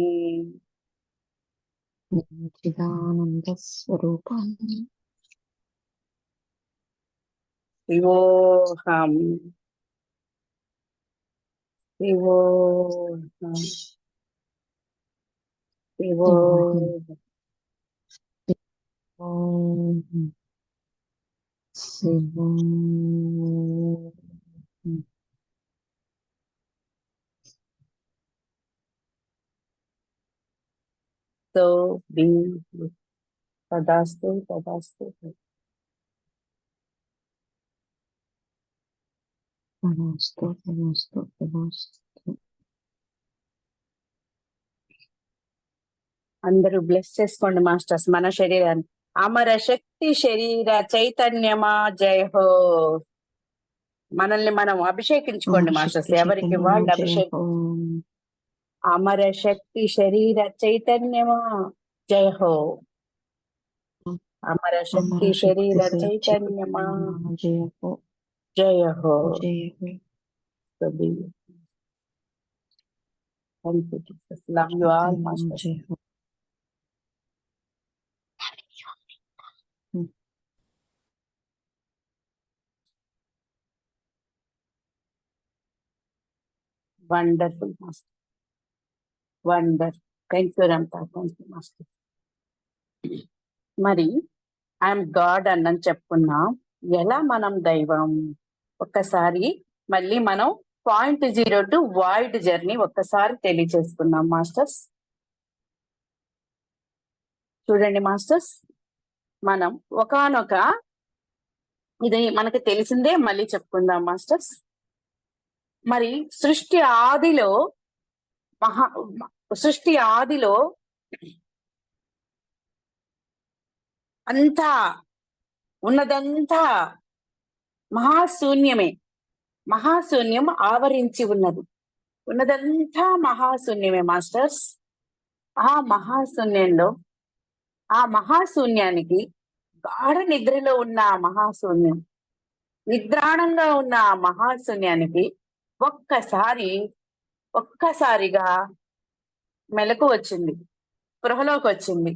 శివోహం శివోహం So be tadastu. అందరూ బ్లెస్ చేసుకోండి మాస్టర్స్ మన శరీరాన్ని. అమర శక్తి శరీర చైతన్యమా జయ హో. మనల్ని మనం అభిషేకించుకోండి మాస్టర్స్, ఎవరికి వాళ్ళు అభిషేకం. అమర శక్తి శరీర చైతన్యమా జయ హో. అమర శక్తి శరీర చైతన్యమా జయ హో. Thank you, Jesus. Love you all, Master. Wonderful, Master. Wonderful. Thank you, Ramta. Thank you, Master. మరి ఐఎమ్ గాడ్ అన్నని చెప్పుకున్నాం. ఎలా మనం దైవం? ఒక్కసారి మళ్ళీ మనం 0.0 to వాయిడ్ జర్నీ ఒక్కసారి తెలియజేసుకున్నాం మాస్టర్స్. చూడండి మాస్టర్స్, మనం ఒకానొక ఇది మనకు తెలిసిందే, మళ్ళీ చెప్పుకుందాం మాస్టర్స్. మరి సృష్టి ఆదిలో అంతా ఉన్నదంతా మహాశూన్యమే. మహాశూన్యం ఆవరించి ఉన్నది. ఉన్నదంతా మహాశూన్యమే మాస్టర్స్. ఆ మహాశూన్యంలో, ఆ మహాశూన్యానికి, గాఢ నిద్రలో ఉన్న ఆ మహాశూన్యం, నిద్రాణంగా ఉన్న ఆ మహాశూన్యానికి ఒక్కసారిగా మెలకు వచ్చింది, స్పృహలోకి వచ్చింది.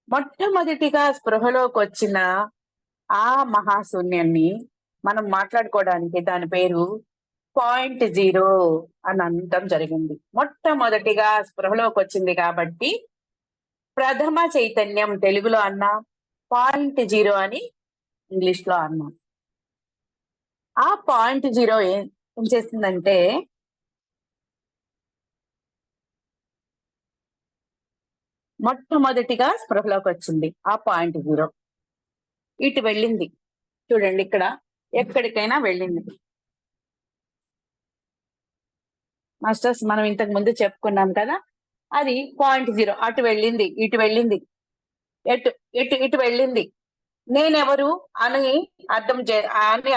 మొట్టమొదటిగా స్పృహలోకి వచ్చిన ఆ మహాశూన్యాన్ని మనం మాట్లాడుకోవడానికి దాని పేరు 0 అని అనటం జరిగింది. మొట్టమొదటిగా స్పృహలోకి వచ్చింది కాబట్టి ప్రథమ చైతన్యం తెలుగులో అన్నా, 0 అని ఇంగ్లీష్ లో అన్నాం. ఆ 0 ఏం చేసిందంటే మొట్టమొదటిగా స్పృహలోకి వచ్చింది. ఆ 0 ఇటు వెళ్ళింది. చూడండి, ఇక్కడ ఎక్కడికైనా వెళ్ళింది. మాస్టర్స్, మనం ఇంతకు ముందు చెప్పుకున్నాం కదా, అది 0 అటు వెళ్ళింది, ఇటు వెళ్ళింది, ఎటు ఇటు ఇటు వెళ్ళింది. నేనెవరు అని అని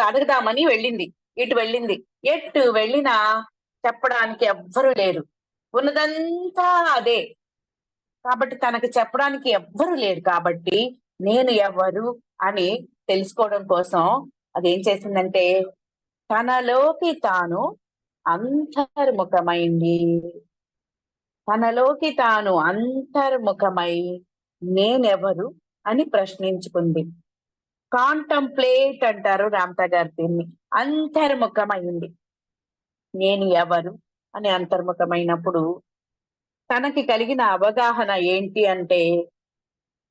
అడగదామని వెళ్ళింది, ఇటు వెళ్ళింది. ఎటు వెళ్ళినా చెప్పడానికి ఎవ్వరూ లేరు, ఉన్నదంతా అదే. కాబట్టి తనకు చెప్పడానికి ఎవ్వరు లేరు కాబట్టి నేను ఎవరు అని తెలుసుకోవడం కోసం అదేం చేసిందంటే తనలోకి తాను అంతర్ముఖమైంది. తనలోకి తాను అంతర్ముఖమై నేనెవరు అని ప్రశ్నించుకుంది. కాంటంప్లేట్ అంటారు రామ్తా గారు దీన్ని. అంతర్ముఖమైంది. నేను ఎవరు అని అంతర్ముఖమైనప్పుడు తనకి కలిగిన అవగాహన ఏంటి అంటే,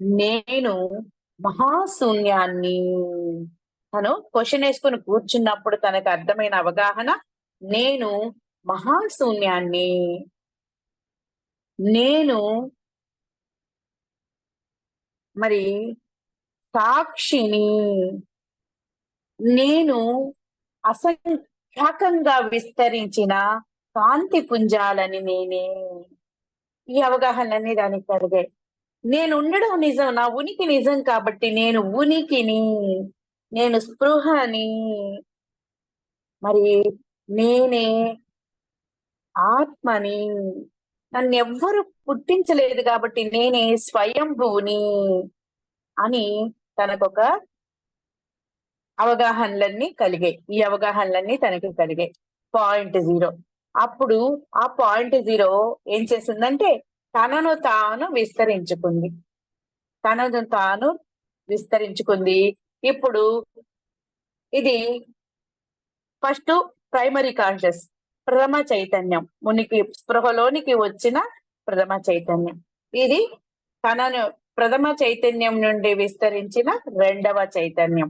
నేను మహాశూన్యాన్ని. తను క్వశ్చన్ వేసుకుని కూర్చున్నప్పుడు తనకు అర్థమైన అవగాహన, నేను మహాశూన్యాన్ని, నేను మరి సాక్షిని, నేను అసంఖ్యాకంగా విస్తరించిన కాంతి పుంజాలని నేనే. ఈ అవగాహనలన్నీ దానికి కలిగాయి. నేను ఉండడం నిజం, నా ఉనికి నిజం కాబట్టి నేను ఉనికిని, నేను స్పృహని, మరి నేనే ఆత్మని, నన్ను ఎవ్వరు పుట్టించలేదు కాబట్టి నేనే స్వయంభువుని అని తనకొక అవగాహనలన్నీ కలిగాయి. ఈ అవగాహనలన్నీ తనకి కలిగాయి. 0 అప్పుడు ఆ 0 ఏం చేసిందంటే తనను తాను విస్తరించుకుంది. తనను తాను విస్తరించుకుంది. ఇప్పుడు ఇది ఫస్ట్ ప్రైమరీ కాన్షియస్, ప్రథమ చైతన్యం, స్పృహలోనికి వచ్చిన ప్రథమ చైతన్యం. ఇది తనను ప్రథమ చైతన్యం నుండి విస్తరించిన రెండవ చైతన్యం.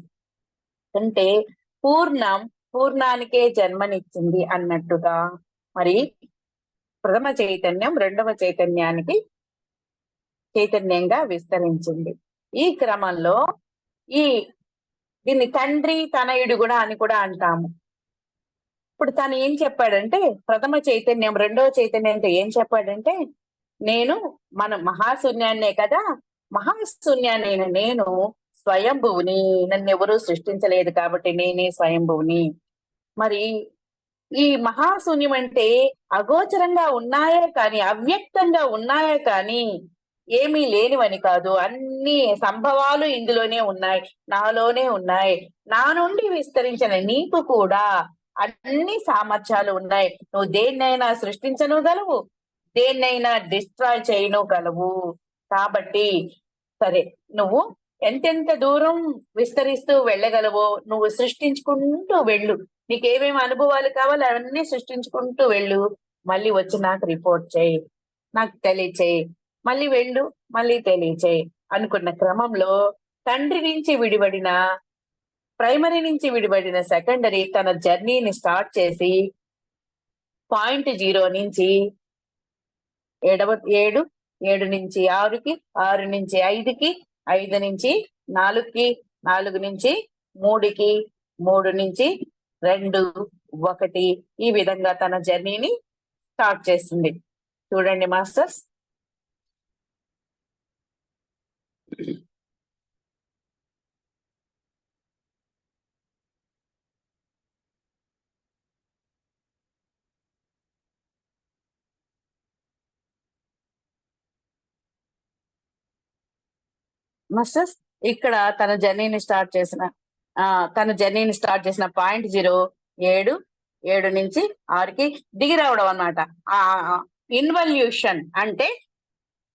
అంటే పూర్ణానికే జన్మనిచ్చింది అన్నట్టుగా మరి ప్రథమ చైతన్యం రెండవ చైతన్యంగా విస్తరించింది. ఈ క్రమంలో దీన్ని తండ్రి తనయుడు కూడా అని కూడా అంటాము. ఇప్పుడు తను ఏం చెప్పాడంటే, ప్రథమ చైతన్యం రెండవ చైతన్యంతో ఏం చెప్పాడంటే, నేను మన మహాశూన్యాన్నే కదా, మహాశూన్యాన్నైన నేను స్వయంభువుని, నన్ను ఎవరూ సృష్టించలేదు కాబట్టి నేనే స్వయంభువుని. మరి ఈ మహాశూన్యం అంటే అగోచరంగా ఉన్నాయే కానీ, అవ్యక్తంగా ఉన్నాయే కానీ ఏమీ లేనివని కాదు. అన్ని సంభవాలు ఇందులోనే ఉన్నాయి, నాలోనే ఉన్నాయి. నా నుండి విస్తరించిన నీకు కూడా అన్ని సామర్థ్యాలు ఉన్నాయి. నువ్వు దేన్నైనా సృష్టించను గలవు, దేన్నైనా డిస్ట్రాయ్ చేయను గలవు. కాబట్టి సరే, నువ్వు ఎంతెంత దూరం విస్తరిస్తూ వెళ్ళగలవో నువ్వు సృష్టించుకుంటూ వెళ్ళు. నీకేమేమి అనుభవాలు కావాలో అవన్నీ సృష్టించుకుంటూ వెళ్ళు. మళ్ళీ వచ్చి నాకు రిపోర్ట్ చేయి, నాకు తెలియచేయి, మళ్ళీ వెళ్ళు, మళ్ళీ తెలియచేయి అనుకున్న క్రమంలో తండ్రి నుంచి విడిపడిన, ప్రైమరీ నుంచి విడిపడిన సెకండరీ తన జర్నీని స్టార్ట్ చేసి 0 నుంచి 7 నుంచి 6కి, 6 నుంచి 5కి, 5 నుంచి 4కి, 4 నుంచి 3కి, 3 నుంచి 2, 1 ఈ విధంగా తన జర్నీని స్టార్ట్ చేస్తుంది. చూడండి మాస్టర్స్, మాస్టర్స్ ఇక్కడ తన జర్నీని స్టార్ట్ చేసిన పాయింట్ 0 7 నుంచి 6కి దిగి రావడం అన్నమాట. ఆ ఇన్వల్యూషన్ అంటే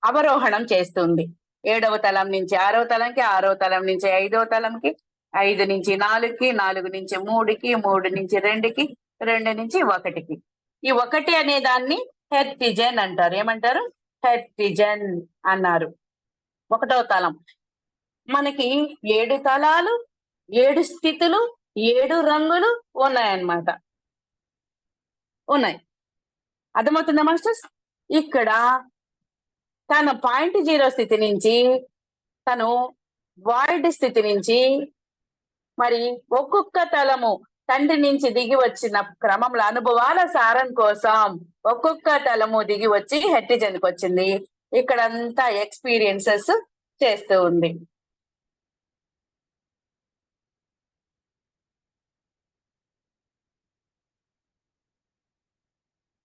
అవరోహణం చేస్తుంది. 7వ తలం నుంచి 6వ తలంకి, 6వ తలం నుంచి 5వ తలంకి, 5 నుంచి 4కి, 4 నుంచి 3కి, 3 నుంచి 2కి, 2 నుంచి 1కి. ఈ 1 అనే దాన్ని హెర్టిజన్ అంటారు. ఏమంటారు? హెర్టిజన్ అన్నారు. 1వ తలం. మనకి 7 తలాలు, 7 స్థితులు, 7 రంగులు ఉన్నాయన్నమాట. ఉన్నాయి. అర్థమవుతుందా మాస్టర్స్? ఇక్కడ తన పాయింట్ 0 స్థితి నుంచి తను వాయిడ్ స్థితి నుంచి మరి ఒక్కొక్క తలము తండ్రి నుంచి దిగి వచ్చిన క్రమంలో అనుభవాల సారం కోసం ఒక్కొక్క తలము దిగి వచ్చి హెర్టిజన్కి వచ్చింది. ఇక్కడంతా ఎక్స్పీరియన్సెస్ చేస్తూ ఉంది.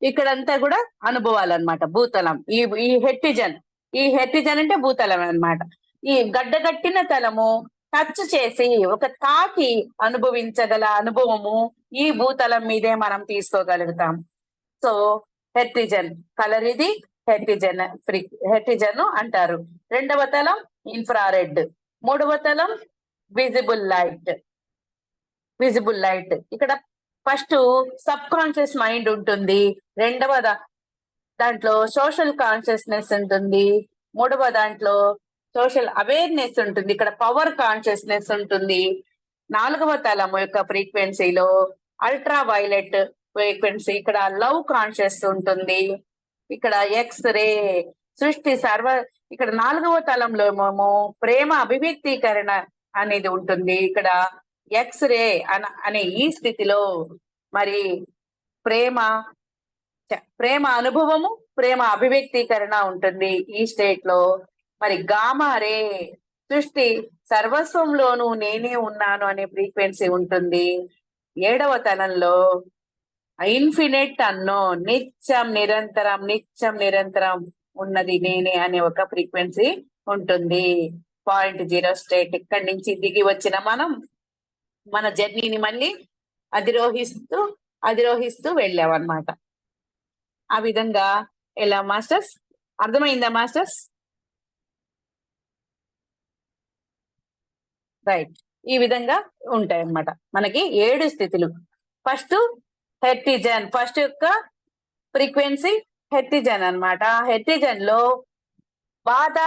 ఇక్కడంతా కూడా అనుభవాలు అన్నమాట. భూతలం. ఈ హెర్టిజన్ అంటే భూతలం అన్నమాట. ఈ గడ్డగట్టిన తలము టచ్ చేసి ఒక తాకి అనుభవించగల అనుభవము ఈ భూతలం మీదే మనం తీసుకోగలుగుతాం. సో హెర్టిజన్ కలర్ ఇది హెర్టిజన్ అంటారు. 2వ తలం ఇన్ఫ్రారెడ్. 3వ తలం విజిబుల్ లైట్. ఇక్కడ ఫస్ట్ సబ్ కాన్షియస్ మైండ్ ఉంటుంది. 2వ దాంట్లో సోషల్ కాన్షియస్నెస్ ఉంటుంది. 3వ దాంట్లో సోషల్ అవేర్నెస్ ఉంటుంది. ఇక్కడ పవర్ కాన్షియస్నెస్ ఉంటుంది. 4వ తలము యొక్క ఫ్రీక్వెన్సీలో అల్ట్రా వైలెట్ ఫ్రీక్వెన్సీ, ఇక్కడ లవ్ కాన్షియస్ ఉంటుంది. ఇక్కడ ఎక్స్రే సృష్టి ఇక్కడ 4వ తలంలో ఏమో ప్రేమ అభివ్యక్తీకరణ అనేది ఉంటుంది. ఇక్కడ ఎక్స్రే అనే ఈ స్థితిలో మరి ప్రేమ అనుభవము, ప్రేమ అభివ్యక్తీకరణ ఉంటుంది ఈ స్టేట్ లో. మరి గామా రే సృష్టి సర్వస్వంలోనూ నేనే ఉన్నాను అనే ఫ్రీక్వెన్సీ ఉంటుంది. 7వ తలంలో ఇన్ఫినిట్ నిత్యం నిరంతరం ఉన్నది నేనే అనే ఒక ఫ్రీక్వెన్సీ ఉంటుంది. Point 0 state. ఇక్కడి నుంచి దిగి వచ్చిన మనం మన జర్నీని మళ్ళీ అధిరోహిస్తూ వెళ్ళామన్నమాట. ఆ విధంగా ఎలా మాస్టర్స్? అర్థమైందా మాస్టర్స్? రైట్. ఈ విధంగా ఉంటాయన్నమాట మనకి 7 స్థితులు. ఫస్ట్ హెర్టిజన్, ఫస్ట్ యొక్క ఫ్రీక్వెన్సీ హెర్టిజన్ అన్నమాట. హెర్టిజన్ లో బాధ,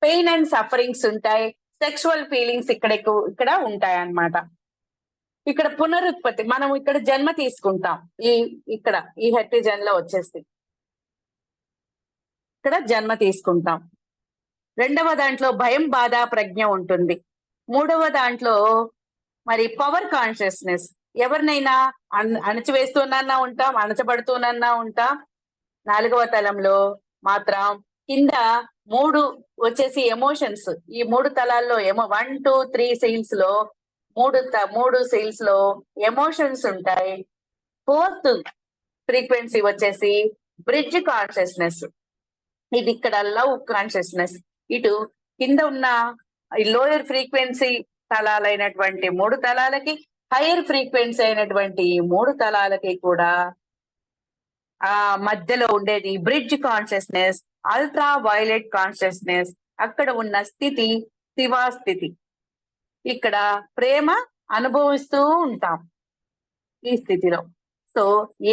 పెయిన్ అండ్ సఫరింగ్స్ ఉంటాయి. సెక్షువల్ ఫీలింగ్స్ ఇక్కడ ఉంటాయి అన్నమాట. ఇక్కడ పునరుత్పత్తి, మనం ఇక్కడ జన్మ తీసుకుంటాం. ఈ హెర్టిజన్ లో వచ్చేసి ఇక్కడ జన్మ తీసుకుంటాం. 2వ దాంట్లో భయం, బాధ, ప్రజ్ఞ ఉంటుంది. 3వ దాంట్లో మరి పవర్ కాన్షియస్నెస్, ఎవరినైనా అణచివేస్తూనన్నా ఉంటాం, అణచబడుతూనన్నా ఉంటాం. 4వ తలంలో మాత్రం కింద 3 వచ్చేసి ఎమోషన్స్. ఈ 3 తలాల్లో 1, 2, 3 సెయిల్స్ లో 3 సెయిల్స్ లో ఎమోషన్స్ ఉంటాయి. 4th ఫ్రీక్వెన్సీ వచ్చేసి బ్రిడ్జ్ కాన్షియస్నెస్. ఇది ఇక్కడ లవ్ కాన్షియస్నెస్. ఇటు కింద ఉన్న లోయర్ ఫ్రీక్వెన్సీ తలాలైనటువంటి 3 తలాలకి, హైయర్ ఫ్రీక్వెన్సీ అయినటువంటి ఈ 3 తలాలకి కూడా ఆ మధ్యలో ఉండేది bridge consciousness, ultra violet consciousness. అక్కడ ఉన్న స్థితి శివాస్థితి. ఇక్కడ ప్రేమ అనుభవిస్తూ ఉంటాం ఈ స్థితిలో. సో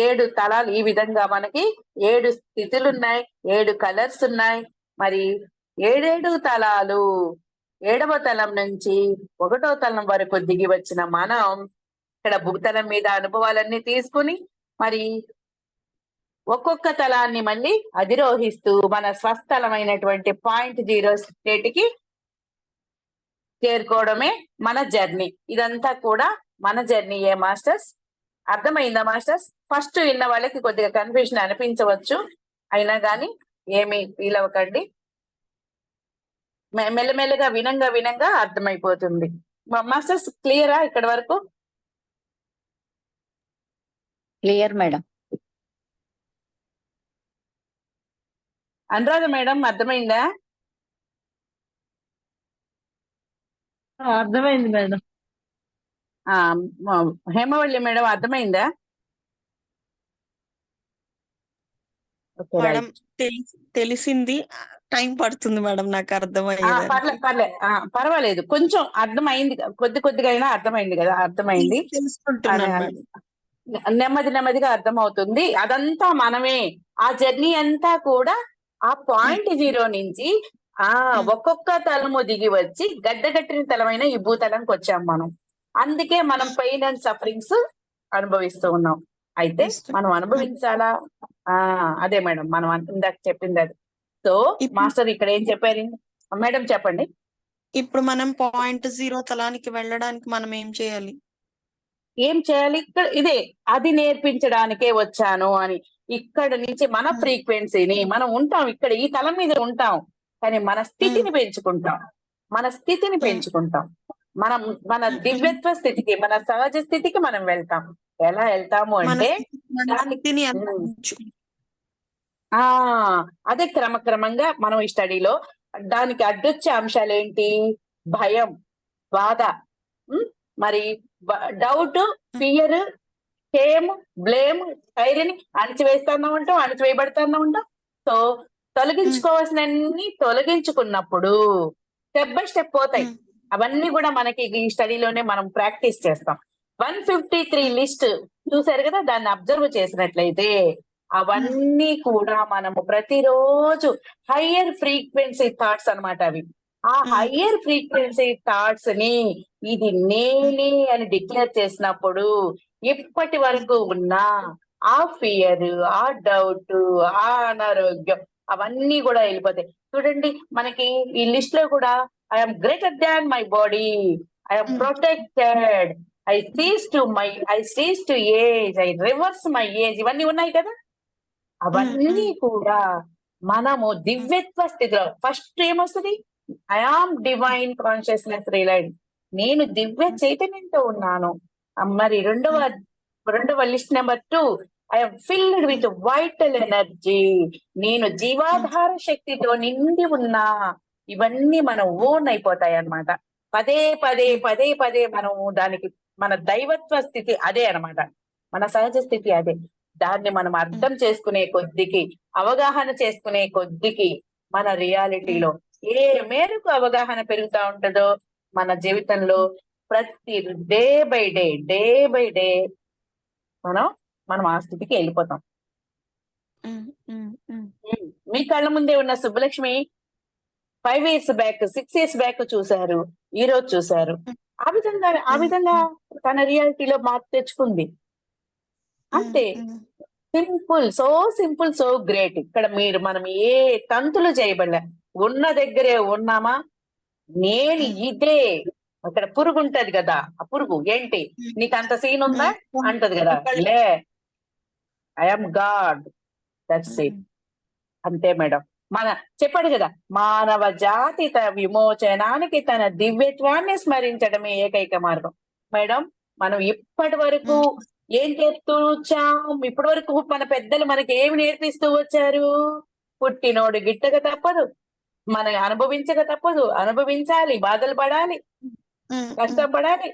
7 తలాలు. ఈ విధంగా మనకి 7 స్థితులు ఉన్నాయి, 7 కలర్స్ ఉన్నాయి. మరి 7 తలాలు 7వ తలం నుంచి 1వ తలం వరకు దిగి వచ్చిన మనం ఇక్కడ భూతలం మీద అనుభవాలన్నీ తీసుకుని మరి ఒక్కొక్క తలాన్ని మళ్ళీ అధిరోహిస్తూ మన స్వస్థలమైనటువంటి పాయింట్ 0 స్టేట్కి చేరుకోవడమే మన జర్నీ. ఇదంతా కూడా మన జర్నీయే మాస్టర్స్. అర్థమైందా మాస్టర్స్? ఫస్ట్ విన్న వాళ్ళకి కొద్దిగా కన్ఫ్యూజన్ అనిపించవచ్చు, అయినా కానీ ఏమి ఫీల్ అవ్వకండి. మెల్లమెల్లగా వినంగా అర్థమైపోతుంది. మాస్టర్స్ క్లియరా ఇక్కడ వరకు? Clear madam. అనురాధ మేడం అర్థమైందా? అర్థమైంది మేడం. ఆ హేమవల్లి మేడం అర్థమైందా? Okay madam right. తెలిసింది. టైం పడుతుంది మేడం నాకు అర్థమయ్యేదానికి. పర్వాలేదు, కొంచెం అర్థమైంది, కొద్దిగా అయినా అర్థమైంది కదా, అర్థమైంది. తెలుసుకుంటున్నాను మేడం. నెమ్మదిగా అర్థమవుతుంది. అదంతా మనమే, ఆ జర్నీ అంతా కూడా ఆ పాయింట్ 0 నుంచి ఒక్కొక్క తలము దిగి వచ్చి గడ్డగట్టిన తలమైన ఈ భూతలంకి వచ్చాం మనం. అందుకే మనం పెయిన్ అండ్ సఫరింగ్స్ అనుభవిస్తూ ఉన్నాం. అయితే మనం అనుభవించాలా? అదే మేడం మనం ఇందాక చెప్పింది అది. సో మాస్టర్ ఇక్కడ ఏం చెప్పారు మేడం, చెప్పండి. ఇప్పుడు మనం పాయింట్ 0 తలానికి వెళ్ళడానికి మనం ఏం చేయాలి? ఇక్కడ ఇదే, అది నేర్పించడానికే వచ్చాను అని. ఇక్కడ నుంచి మన ఫ్రీక్వెన్సీని మనం ఉంటాం, ఇక్కడ ఈ తలం మీద ఉంటాం, కానీ మన స్థితిని పెంచుకుంటాం. మన దివ్యత్వ స్థితికి, మన సహజ స్థితికి మనం వెళ్తాం. ఎలా వెళ్తాము అంటే అదే క్రమక్రమంగా మనం ఈ స్టడీలో దానికి అడ్డొచ్చే అంశాలు ఏంటి? భయం, బాధ, మరి డౌట్, ఫియర్, షేమ్, బ్లేమ్, ధైర్యాన్ని అణిచివేస్తానే ఉంటాం, అణిచివేయబడతానే ఉంటాం. సో తొలగించుకోవాల్సినన్ని తొలగించుకున్నప్పుడు స్టెప్ బై స్టెప్ పోతాయి. అవన్నీ కూడా మనకి ఈ స్టడీలోనే మనం ప్రాక్టీస్ చేస్తాం. 153 లిస్ట్ చూసారు కదా, దాన్ని అబ్జర్వ్ చేసినట్లయితే అవన్నీ కూడా మనము ప్రతిరోజు హయ్యర్ ఫ్రీక్వెన్సీ థాట్స్ అన్నమాట అవి. ఆ హయ్యర్ ఫ్రీక్వెన్సీ థాట్స్ ని ఇది నేనే అని డిక్లేర్ చేసినప్పుడు ఇప్పటి వరకు ఉన్న ఆ ఫియర్, ఆ డౌట్, ఆ అనారోగ్యం అవన్నీ కూడా వెళ్ళిపోతాయి. చూడండి, మనకి ఈ లిస్ట్ లో కూడా I'm greater than my body, I'm protected, I cease to age, I reverse my age, ఇవన్నీ ఉన్నాయి కదా. అవన్నీ కూడా మనము దివ్యత్వ స్థితిలో ఫస్ట్ ఏమొస్తుంది? I am divine consciousness realized, నేను దివ్య చైతన్యంతో ఉన్నాను. మరి రెండవ list number 2, I'm filled with vital energy, నేను జీవాధార శక్తితో నిండి ఉన్నా. ఇవన్నీ మనం ఓన్ అయిపోతాయి అన్నమాట. పదే పదే మనము దానికి, మన దైవత్వ స్థితి అదే అన్నమాట, మన సహజ స్థితి అదే. దాన్ని మనం అర్థం చేసుకునే కొద్దికి, అవగాహన చేసుకునే కొద్దికి మన రియాలిటీలో ఏ మేరకు అవగాహన పెరుగుతా ఉంటుందో మన జీవితంలో ప్రతి డే బై డే మనం ఆ స్థితికి వెళ్ళిపోతాం. మీ కళ్ళ ముందే ఉన్న Subbalakshmi 5 years back, 6 years back చూశారు, ఈ రోజు చూశారు. ఆ విధంగా తన రియాలిటీలో మార్పు తెచ్చుకుంది. అంతే సింపుల్, సో గ్రేట్. ఇక్కడ మనం ఏ తంతులు చేయబడలే, ఉన్న దగ్గరే ఉన్నామా. నేను ఇదే, అక్కడ పురుగు ఉంటది కదా, ఆ పురుగు ఏంటి, నీకు అంత సీన్ ఉందా అంటది కదా, లే ఐఎమ్ గాడ్, దట్స్ ఇట్. అంతే మేడం. చెప్పాడు కదా, మానవ జాతి విమోచనానికి తన దివ్యత్వాన్ని స్మరించడమే ఏకైక మార్గం. మేడం, మనం ఇప్పటి వరకు ఏం చేస్తూ వచ్చాం? ఇప్పటి వరకు మన పెద్దలు మనకి ఏమి నేర్పిస్తూ వచ్చారు? పుట్టినోడు గిట్టక తప్పదు, మనం అనుభవించక తప్పదు, అనుభవించాలి, బాధలు పడాలి, కష్టపడాలి,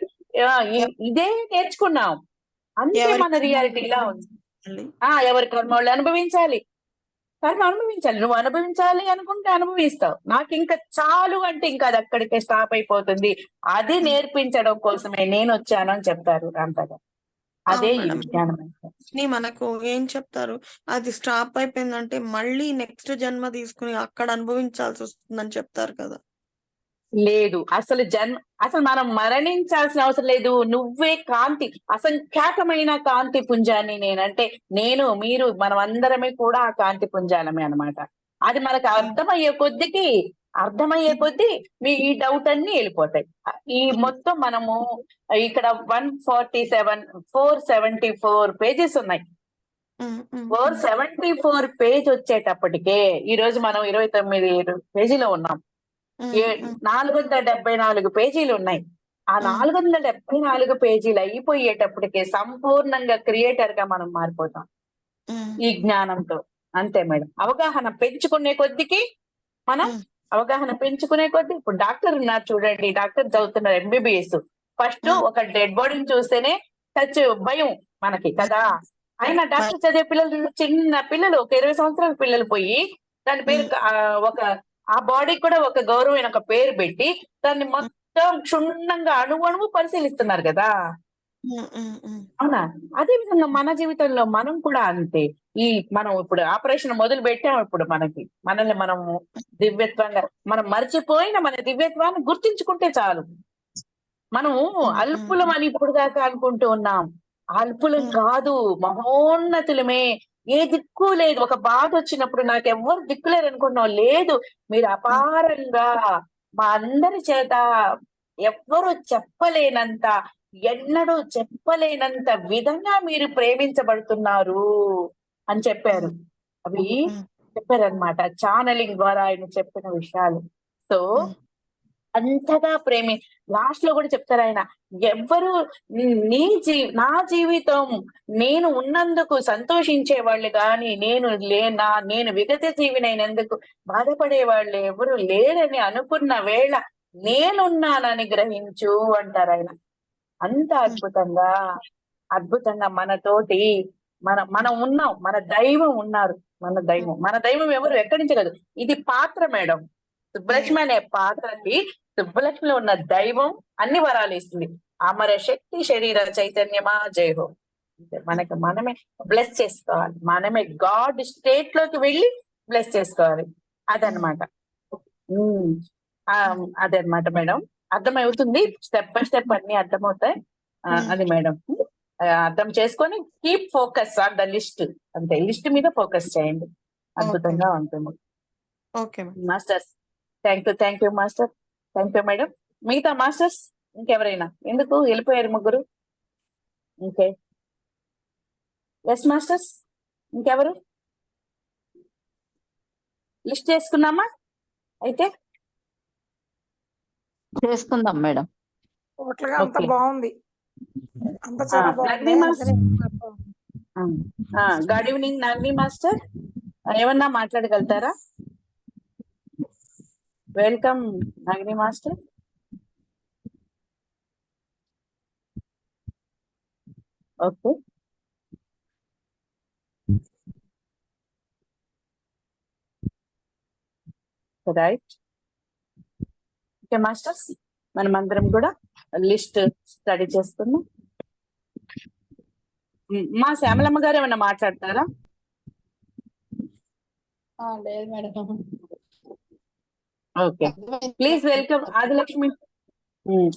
ఇదే నేర్చుకున్నాం. అంతే మన రియాలిటీ ఇలా ఉంది. ఎవరి కర్మ వాళ్ళు అనుభవించాలి, నువ్వు అనుభవించాలి అనుకుంటే అనుభవిస్తావు. నాకు ఇంకా చాలు అంటే ఇంకా అది అక్కడికే స్టాప్ అయిపోతుంది. అది నేర్పించడం కోసమే నేను వచ్చాను అని చెప్తారు అంతగా. అదే ఈ విజ్ఞానం. మనకు ఏం చెప్తారు, అది స్టాప్ అయిపోయిందంటే మళ్ళీ నెక్స్ట్ జన్మ తీసుకుని అక్కడ అనుభవించాల్సి వస్తుందని చెప్తారు కదా. లేదు, అసలు మనం మరణించాల్సిన అవసరం లేదు. నువ్వే కాంతి, అసంఖ్యాకమైన కాంతి పుంజాన్ని నేనంటే, నేను, మీరు, మనం అందరమే కూడా ఆ కాంతి పుంజాలమే అన్నమాట. అది మనకు అర్థమయ్యే కొద్దీ మీ ఈ డౌట్ అన్ని వెళ్ళిపోతాయి. ఈ మొత్తం మనము ఇక్కడ 474 పేజెస్ ఉన్నాయి. 474 పేజ్ వచ్చేటప్పటికే ఈ రోజు మనం 29 పేజీలో ఉన్నాం. 474 పేజీలు ఉన్నాయి. ఆ 474 పేజీలు అయిపోయేటప్పటికే సంపూర్ణంగా క్రియేటర్ గా మనం మారిపోతాం ఈ జ్ఞానంతో. అంతే మేడం. అవగాహన పెంచుకునే కొద్దికి మనం అవగాహన పెంచుకునే కొద్దీ ఇప్పుడు డాక్టర్ ఉన్నారు చూడండి, డాక్టర్ చదువుతున్నారు ఎంబీబీఎస్. ఫస్ట్ ఒక డెడ్ బాడీని చూస్తేనే టచ్ భయం మనకి కదా. అయినా డాక్టర్ చదివే పిల్లలు, చిన్న పిల్లలు, ఒక 20 సంవత్సరాల పిల్లలు పోయి దాని పేరు ఒక ఆ బాడీ కూడా ఒక గౌరవమైన ఒక పేరు పెట్టి దాన్ని మొత్తం క్షుణ్ణంగా అణువు పరిశీలిస్తున్నారు కదా. అవునా? అదే విధంగా మన జీవితంలో మనం కూడా అంతే. మనం ఇప్పుడు ఆపరేషన్ మొదలు పెట్టాము. ఇప్పుడు మనల్ని మనము దివ్యత్వంగా మనం మర్చిపోయిన మన దివ్యత్వాన్ని గుర్తించుకుంటే చాలు. మనము అల్పులం అని ఇప్పుడు దాకా అనుకుంటూ ఉన్నాం. అల్పులం కాదు, మహోన్నతులమే. ఏ దిక్కు లేదు. ఒక బాధ వచ్చినప్పుడు నాకెవ్వరు దిక్కులేరు అనుకున్నావు, లేదు, మీరు అపారంగా మా అందరి చేత ఎవ్వరూ చెప్పలేనంత, ఎన్నడూ చెప్పలేనంత విధంగా మీరు ప్రేమించబడుతున్నారు అని చెప్పారు. అవి చెప్పారనమాట ఛానలింగ్ ద్వారా ఆయన చెప్పిన విషయాలు. సో అంతగా లాస్ట్ లో కూడా చెప్తారు ఆయన, ఎవ్వరు నా జీవితం నేను ఉన్నందుకు సంతోషించే వాళ్ళు గాని, నేను విగత జీవినైనందుకు బాధపడే వాళ్ళు ఎవరు లేరని అనుకున్న వేళ నేనున్నానని గ్రహించు అంటారు ఆయన. అంత అద్భుతంగా మనతోటి మనం ఉన్నాం. మన దైవం ఉన్నారు. మన దైవం ఎవరు ఎక్కడి నుంచి కాదు. ఇది పాత్ర మేడం. సుబ్బలక్ష్మి అనే పాత్రకి సుబ్బలక్ష్మిలో ఉన్న దైవం అన్ని వరాలు ఇస్తుంది. అమర శక్తి శరీర చైతన్యమా జయహో. మనమే బ్లెస్ చేసుకోవాలి. మనమే గాడ్ స్టేట్ లోకి వెళ్ళి బ్లెస్ చేసుకోవాలి. అదనమాట. అదనమాట మేడం. అర్థమవుతుంది. స్టెప్ బై స్టెప్ అన్ని అర్థమవుతాయి. అది మేడం. అర్థం చేసుకొని keep focus on the list. అంతే, లిస్ట్ మీద ఫోకస్ చేయండి. అద్భుతంగా ఉంటుంది. Okay masters, thank you master. Thank you madam. మిగతా మాస్టర్స్ ఇంకెవరైనా? ఎందుకు వెళ్ళిపోయారు ముగ్గురు? ఓకే, ఎస్ మాస్టర్స్, ఇంకెవరు? లిస్ట్ చేసుకున్నామా? అయితే చేసుకుందాం మేడం. అంత బాగుంది. అంత చాలా బాగుంది. గుడ్ ఈవినింగ్ నాగ్ని మాస్టర్, ఏమన్నా మాట్లాడగలుగుతారా? Welcome Nagini master. Okay, right. Okay masters, మనం అందరం కూడా లిస్ట్ స్టడీ చేసుకుందాం. మా శ్యామలమ్మ గారు ఏమన్నా మాట్లాడతారా? లేదు madam. Okay, please welcome Adilakshmi.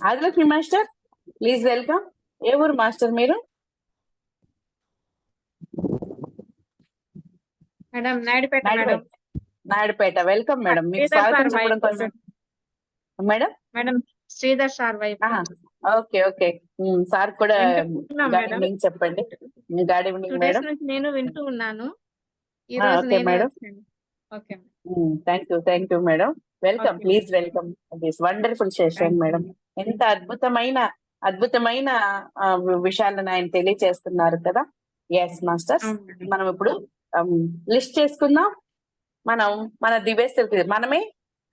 Adilakshmi master, please welcome. ఏ ఊరు మాస్టర్ మీరు? Madam Naidupeta. Naidupeta. Welcome madam. మీకు స్వాగతించడం కోసం మేడం. శ్రీధర్ సార్ వైపు. ఓకే ఓకే, సార్ కూడా గుడ్ ఈవినింగ్ చెప్పండి. Good evening madam. నేను వింటూ ఉన్నాను. ఈ రోజు madam. Okay, thank you madam. Welcome, please welcome this wonderful session madam. ఎంత అద్భుతమైన విషయాలను ఆయన తెలియజేస్తున్నారు కదా. ఎస్ మాస్టర్స్, మనం ఇప్పుడు లిస్ట్ చేసుకుందాం. మన దివ్యస్థితి మనమే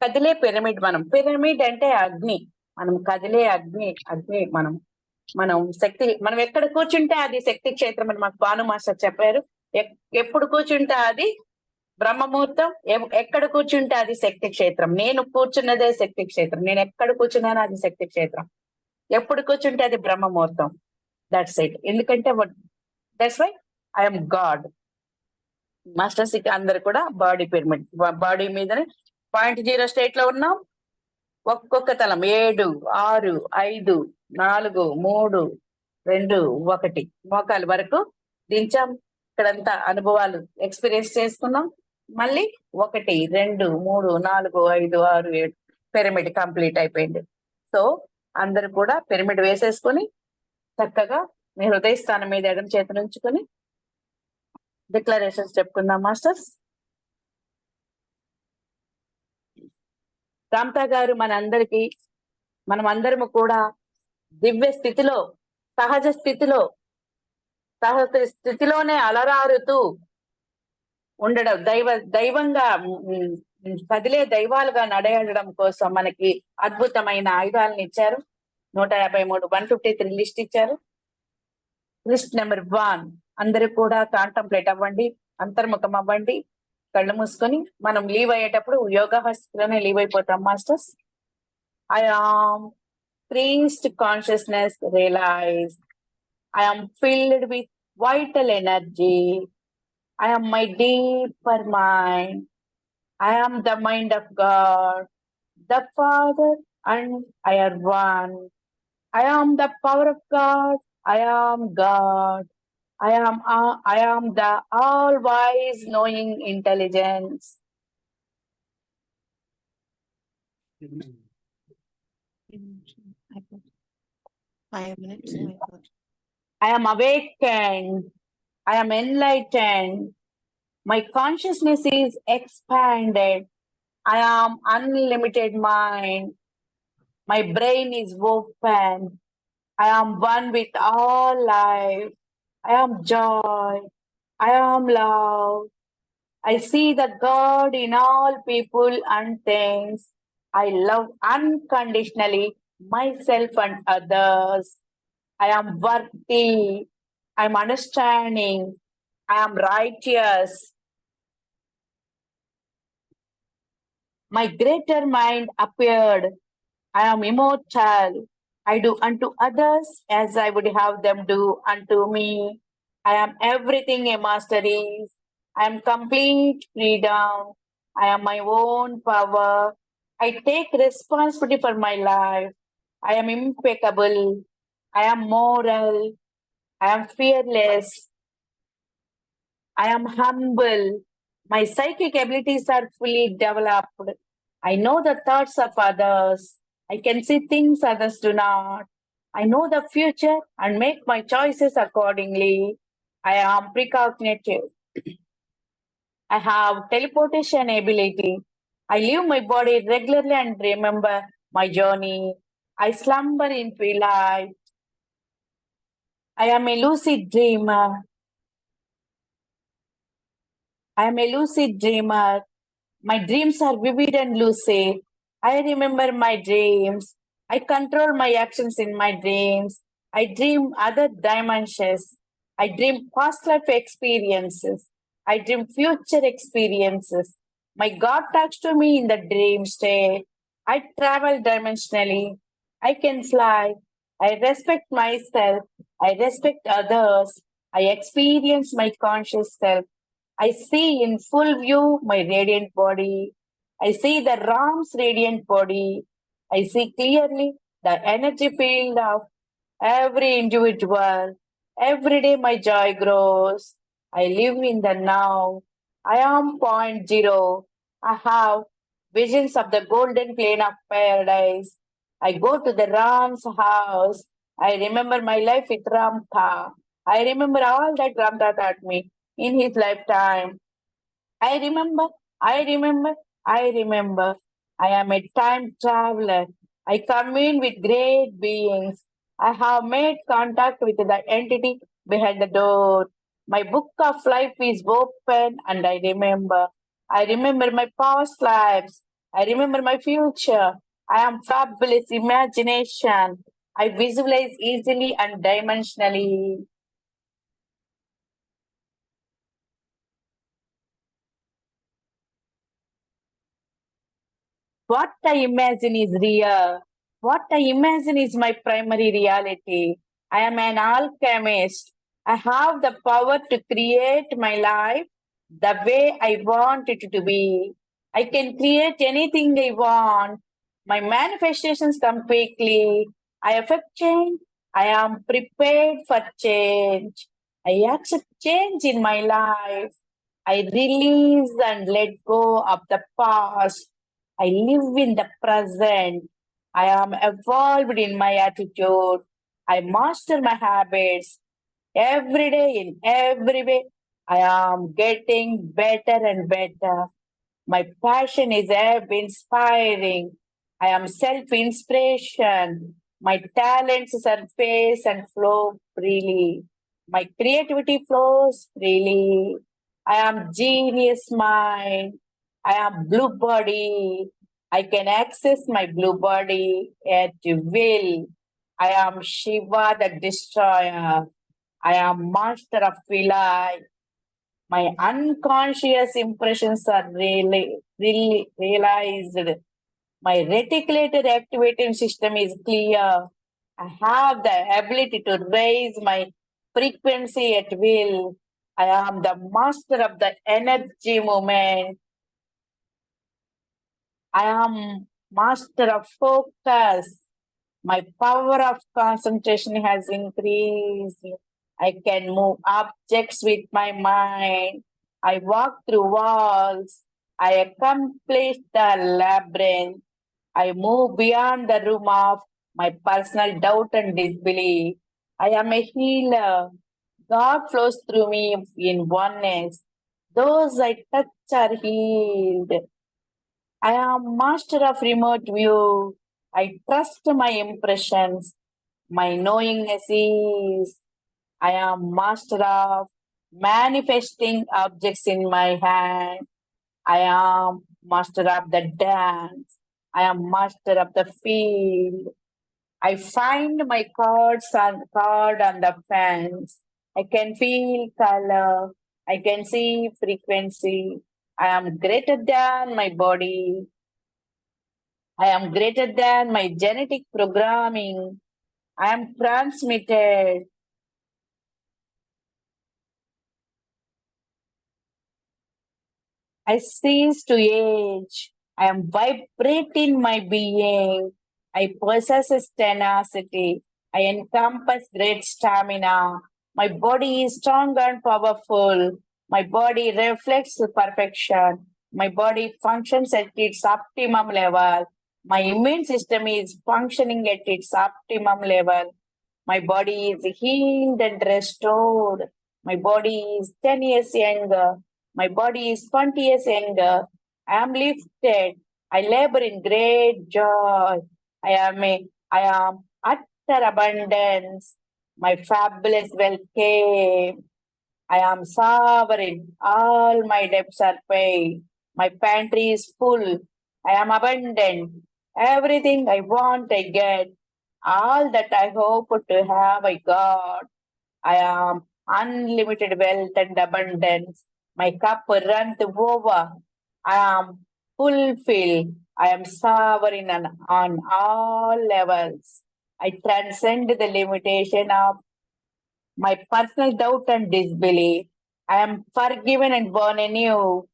కదిలే పిరమిడ్. పిరమిడ్ అంటే అగ్ని. మనం కదిలే అగ్ని. మనం శక్తి. మనం ఎక్కడ కూర్చుంటే అది శక్తి క్షేత్రం అని మాకు భాను మాస్టర్ చెప్పారు. ఎప్పుడు కూర్చుంటే అది బ్రహ్మముహూర్తం, ఎక్కడ కూర్చుంటే అది శక్తి క్షేత్రం. నేను కూర్చున్నదే శక్తి క్షేత్రం. నేను ఎక్కడ కూర్చున్నానో అది శక్తి క్షేత్రం. ఎప్పుడు కూర్చుంటే అది బ్రహ్మముహూర్తం. That's it. ఎందుకంటే that's why I'm God. Masters అందరు కూడా బాడీ పిరమిడ్, బాడీ మీదనే 0.0 స్టేట్ లో ఉన్నాం. ఒక్కొక్క తలం 7, 6, 5, 4, 3, 2, 1 మోకాలు వరకు దించాం. ఇక్కడంతా అనుభవాలు ఎక్స్పీరియన్స్ చేసుకున్నాం. మళ్ళీ 1, 2, 3, 4, 5, 6, 7 పిరమిడ్ కంప్లీట్ అయిపోయింది. సో అందరు కూడా పిరమిడ్ వేసేసుకొని చక్కగా మీ హృదయ స్థానం మీద ఎడమ చేతిని ఉంచుకొని డిక్లరేషన్స్ చెప్పుకుందాం మాస్టర్స్. రామ్తా గారు మనం అందరము కూడా దివ్య స్థితిలో, సహజ స్థితిలోనే అలరారుతూ ఉండడం, దైవంగా కదిలే దైవాలుగా నడయడం కోసం మనకి అద్భుతమైన ఆయుధాలను ఇచ్చారు. 153 153 లిస్ట్ ఇచ్చారు. లిస్ట్ నెంబర్ 1 అందరూ కూడా కాంటంప్లేట్ అవ్వండి, అంతర్ముఖం అవ్వండి. కళ్ళు మూసుకొని మనం లీవ్ అయ్యేటప్పుడు యోగా హస్తిలోనే లీవ్ అయిపోతాం masters. I am priest consciousness realize. I am filled with vital energy. I am my deeper mind. I am the mind of God, the Father, and I are one. I am the power of God. I am God. I am the all-wise knowing intelligence. 5 minutes. I am awakened. I am enlightened. My consciousness is expanded. I am unlimited mind. My brain is open. I am one with all life. I am joy. I am love. I see the God in all people and things. I love unconditionally myself and others. I am worthy. I am understanding. I am righteous. My greater mind appeared. I am immortal. I do unto others as I would have them do unto me. I am everything a master is. I am complete freedom. I am my own power. I take responsibility for my life. I am impeccable. I am moral. I am fearless. I am humble. My psychic abilities are fully developed. I know the thoughts of others. I can see things others do not. I know the future and make my choices accordingly. I am precognitive. I have teleportation ability. I leave my body regularly and remember my journey. I slumber in twilight. I am a lucid dreamer. I am a lucid dreamer. My dreams are vivid and lucid. I remember my dreams. I control my actions in my dreams. I dream other dimensions. I dream past life experiences. I dream future experiences. My God talks to me in the dream state. I travel dimensionally. I can fly. I respect myself. I respect others. I experience my conscious self. I see in full view my radiant body. I see the Ram's radiant body. I see clearly the energy field of every individual. Every day my joy grows. I live in the now. I am 0. I have visions of the golden plain of paradise. I go to the Ram's house. I remember my life with Ramtha. I remember all that Ramtha taught me in his lifetime. I remember. I am a time traveler. I commune with great beings. I have made contact with the entity behind the door. My book of life is open and I remember. I remember my past lives. I remember my future. I am fabulous imagination. I visualize easily and dimensionally. What I imagine is real. What I imagine is my primary reality. I am an alchemist. I have the power to create my life the way I want it to be. I can create anything I want. My manifestations come quickly. I affect change. I am prepared for change. I accept change in my life. I release and let go of the past. I live in the present. I am evolved in my attitude. I master my habits. Every day, in every way, I am getting better and better. My passion is inspiring. I am self-inspiration. My talents surface and flow freely. My creativity flows freely. I am genius mind. I am blue body. I can access my blue body at will. I am Shiva the destroyer. I am master of Vilai. My unconscious impressions are really realized. My reticular activating system is clear. I have the ability to raise my frequency at will. I am the master of the energy movement. I am master of focus. My power of concentration has increased. I can move objects with my mind. I walk through walls. I accomplish the labyrinth. I move beyond the room of my personal doubt and disbelief. I am a healer. God flows through me in oneness. Those I touch are healed. I am master of remote view. I trust my impressions. My knowingness is I am master of manifesting objects in my hand. I am master of the dance. I am master of the field. I find my card on the fence. I can feel color. I can see frequency. I am greater than my body. I am greater than my genetic programming. I am transmitted. I cease to age. I am vibrating my being. I possess tenacity. I encompass great stamina. My body is strong and powerful. My body reflects perfection. My body functions at its optimum level. My immune system is functioning at its optimum level. My body is healed and restored. My body is 10 years younger. My body is 20 years younger. I am lifted. I labor in great joy. I am utter abundance. My fabulous wealth came. I am sovereign. All my debts are paid. My pantry is full. I am abundant. Everything I want, I get. All that I hope to have, I got. I am unlimited wealth and abundance. My cup runs over. I am fulfilled. I am sovereign on all levels. I transcend the limitation of my personal doubt and disbelief. I am forgiven and born anew.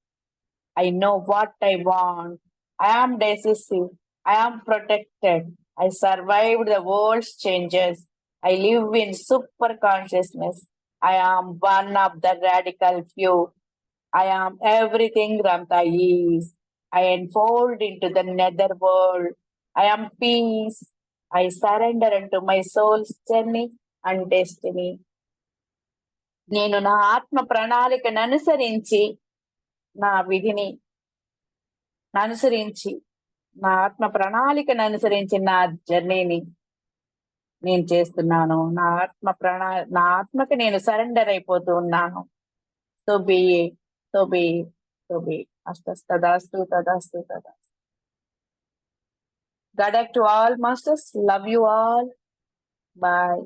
I know what I want. I am decisive. I am protected. I survived the world's changes. I live in super consciousness. I am one of the radical few. I am everything Ramta is. I unfold into the nether world. I am peace. I surrender into my soul's journey and destiny. నేను నా ఆత్మ ప్రణాళికను అనుసరించి నా విధిని అనుసరించి నా ఆత్మ ప్రణాళికను అనుసరించి నా జర్నీని నేను చేస్తున్నాను. నా ఆత్మకి నేను సరెండర్ అయిపోతూ ఉన్నాను. So be so be so be తదాస్తు తదాస్తు తదాస్తు. God to all masters. Love you all. Bye.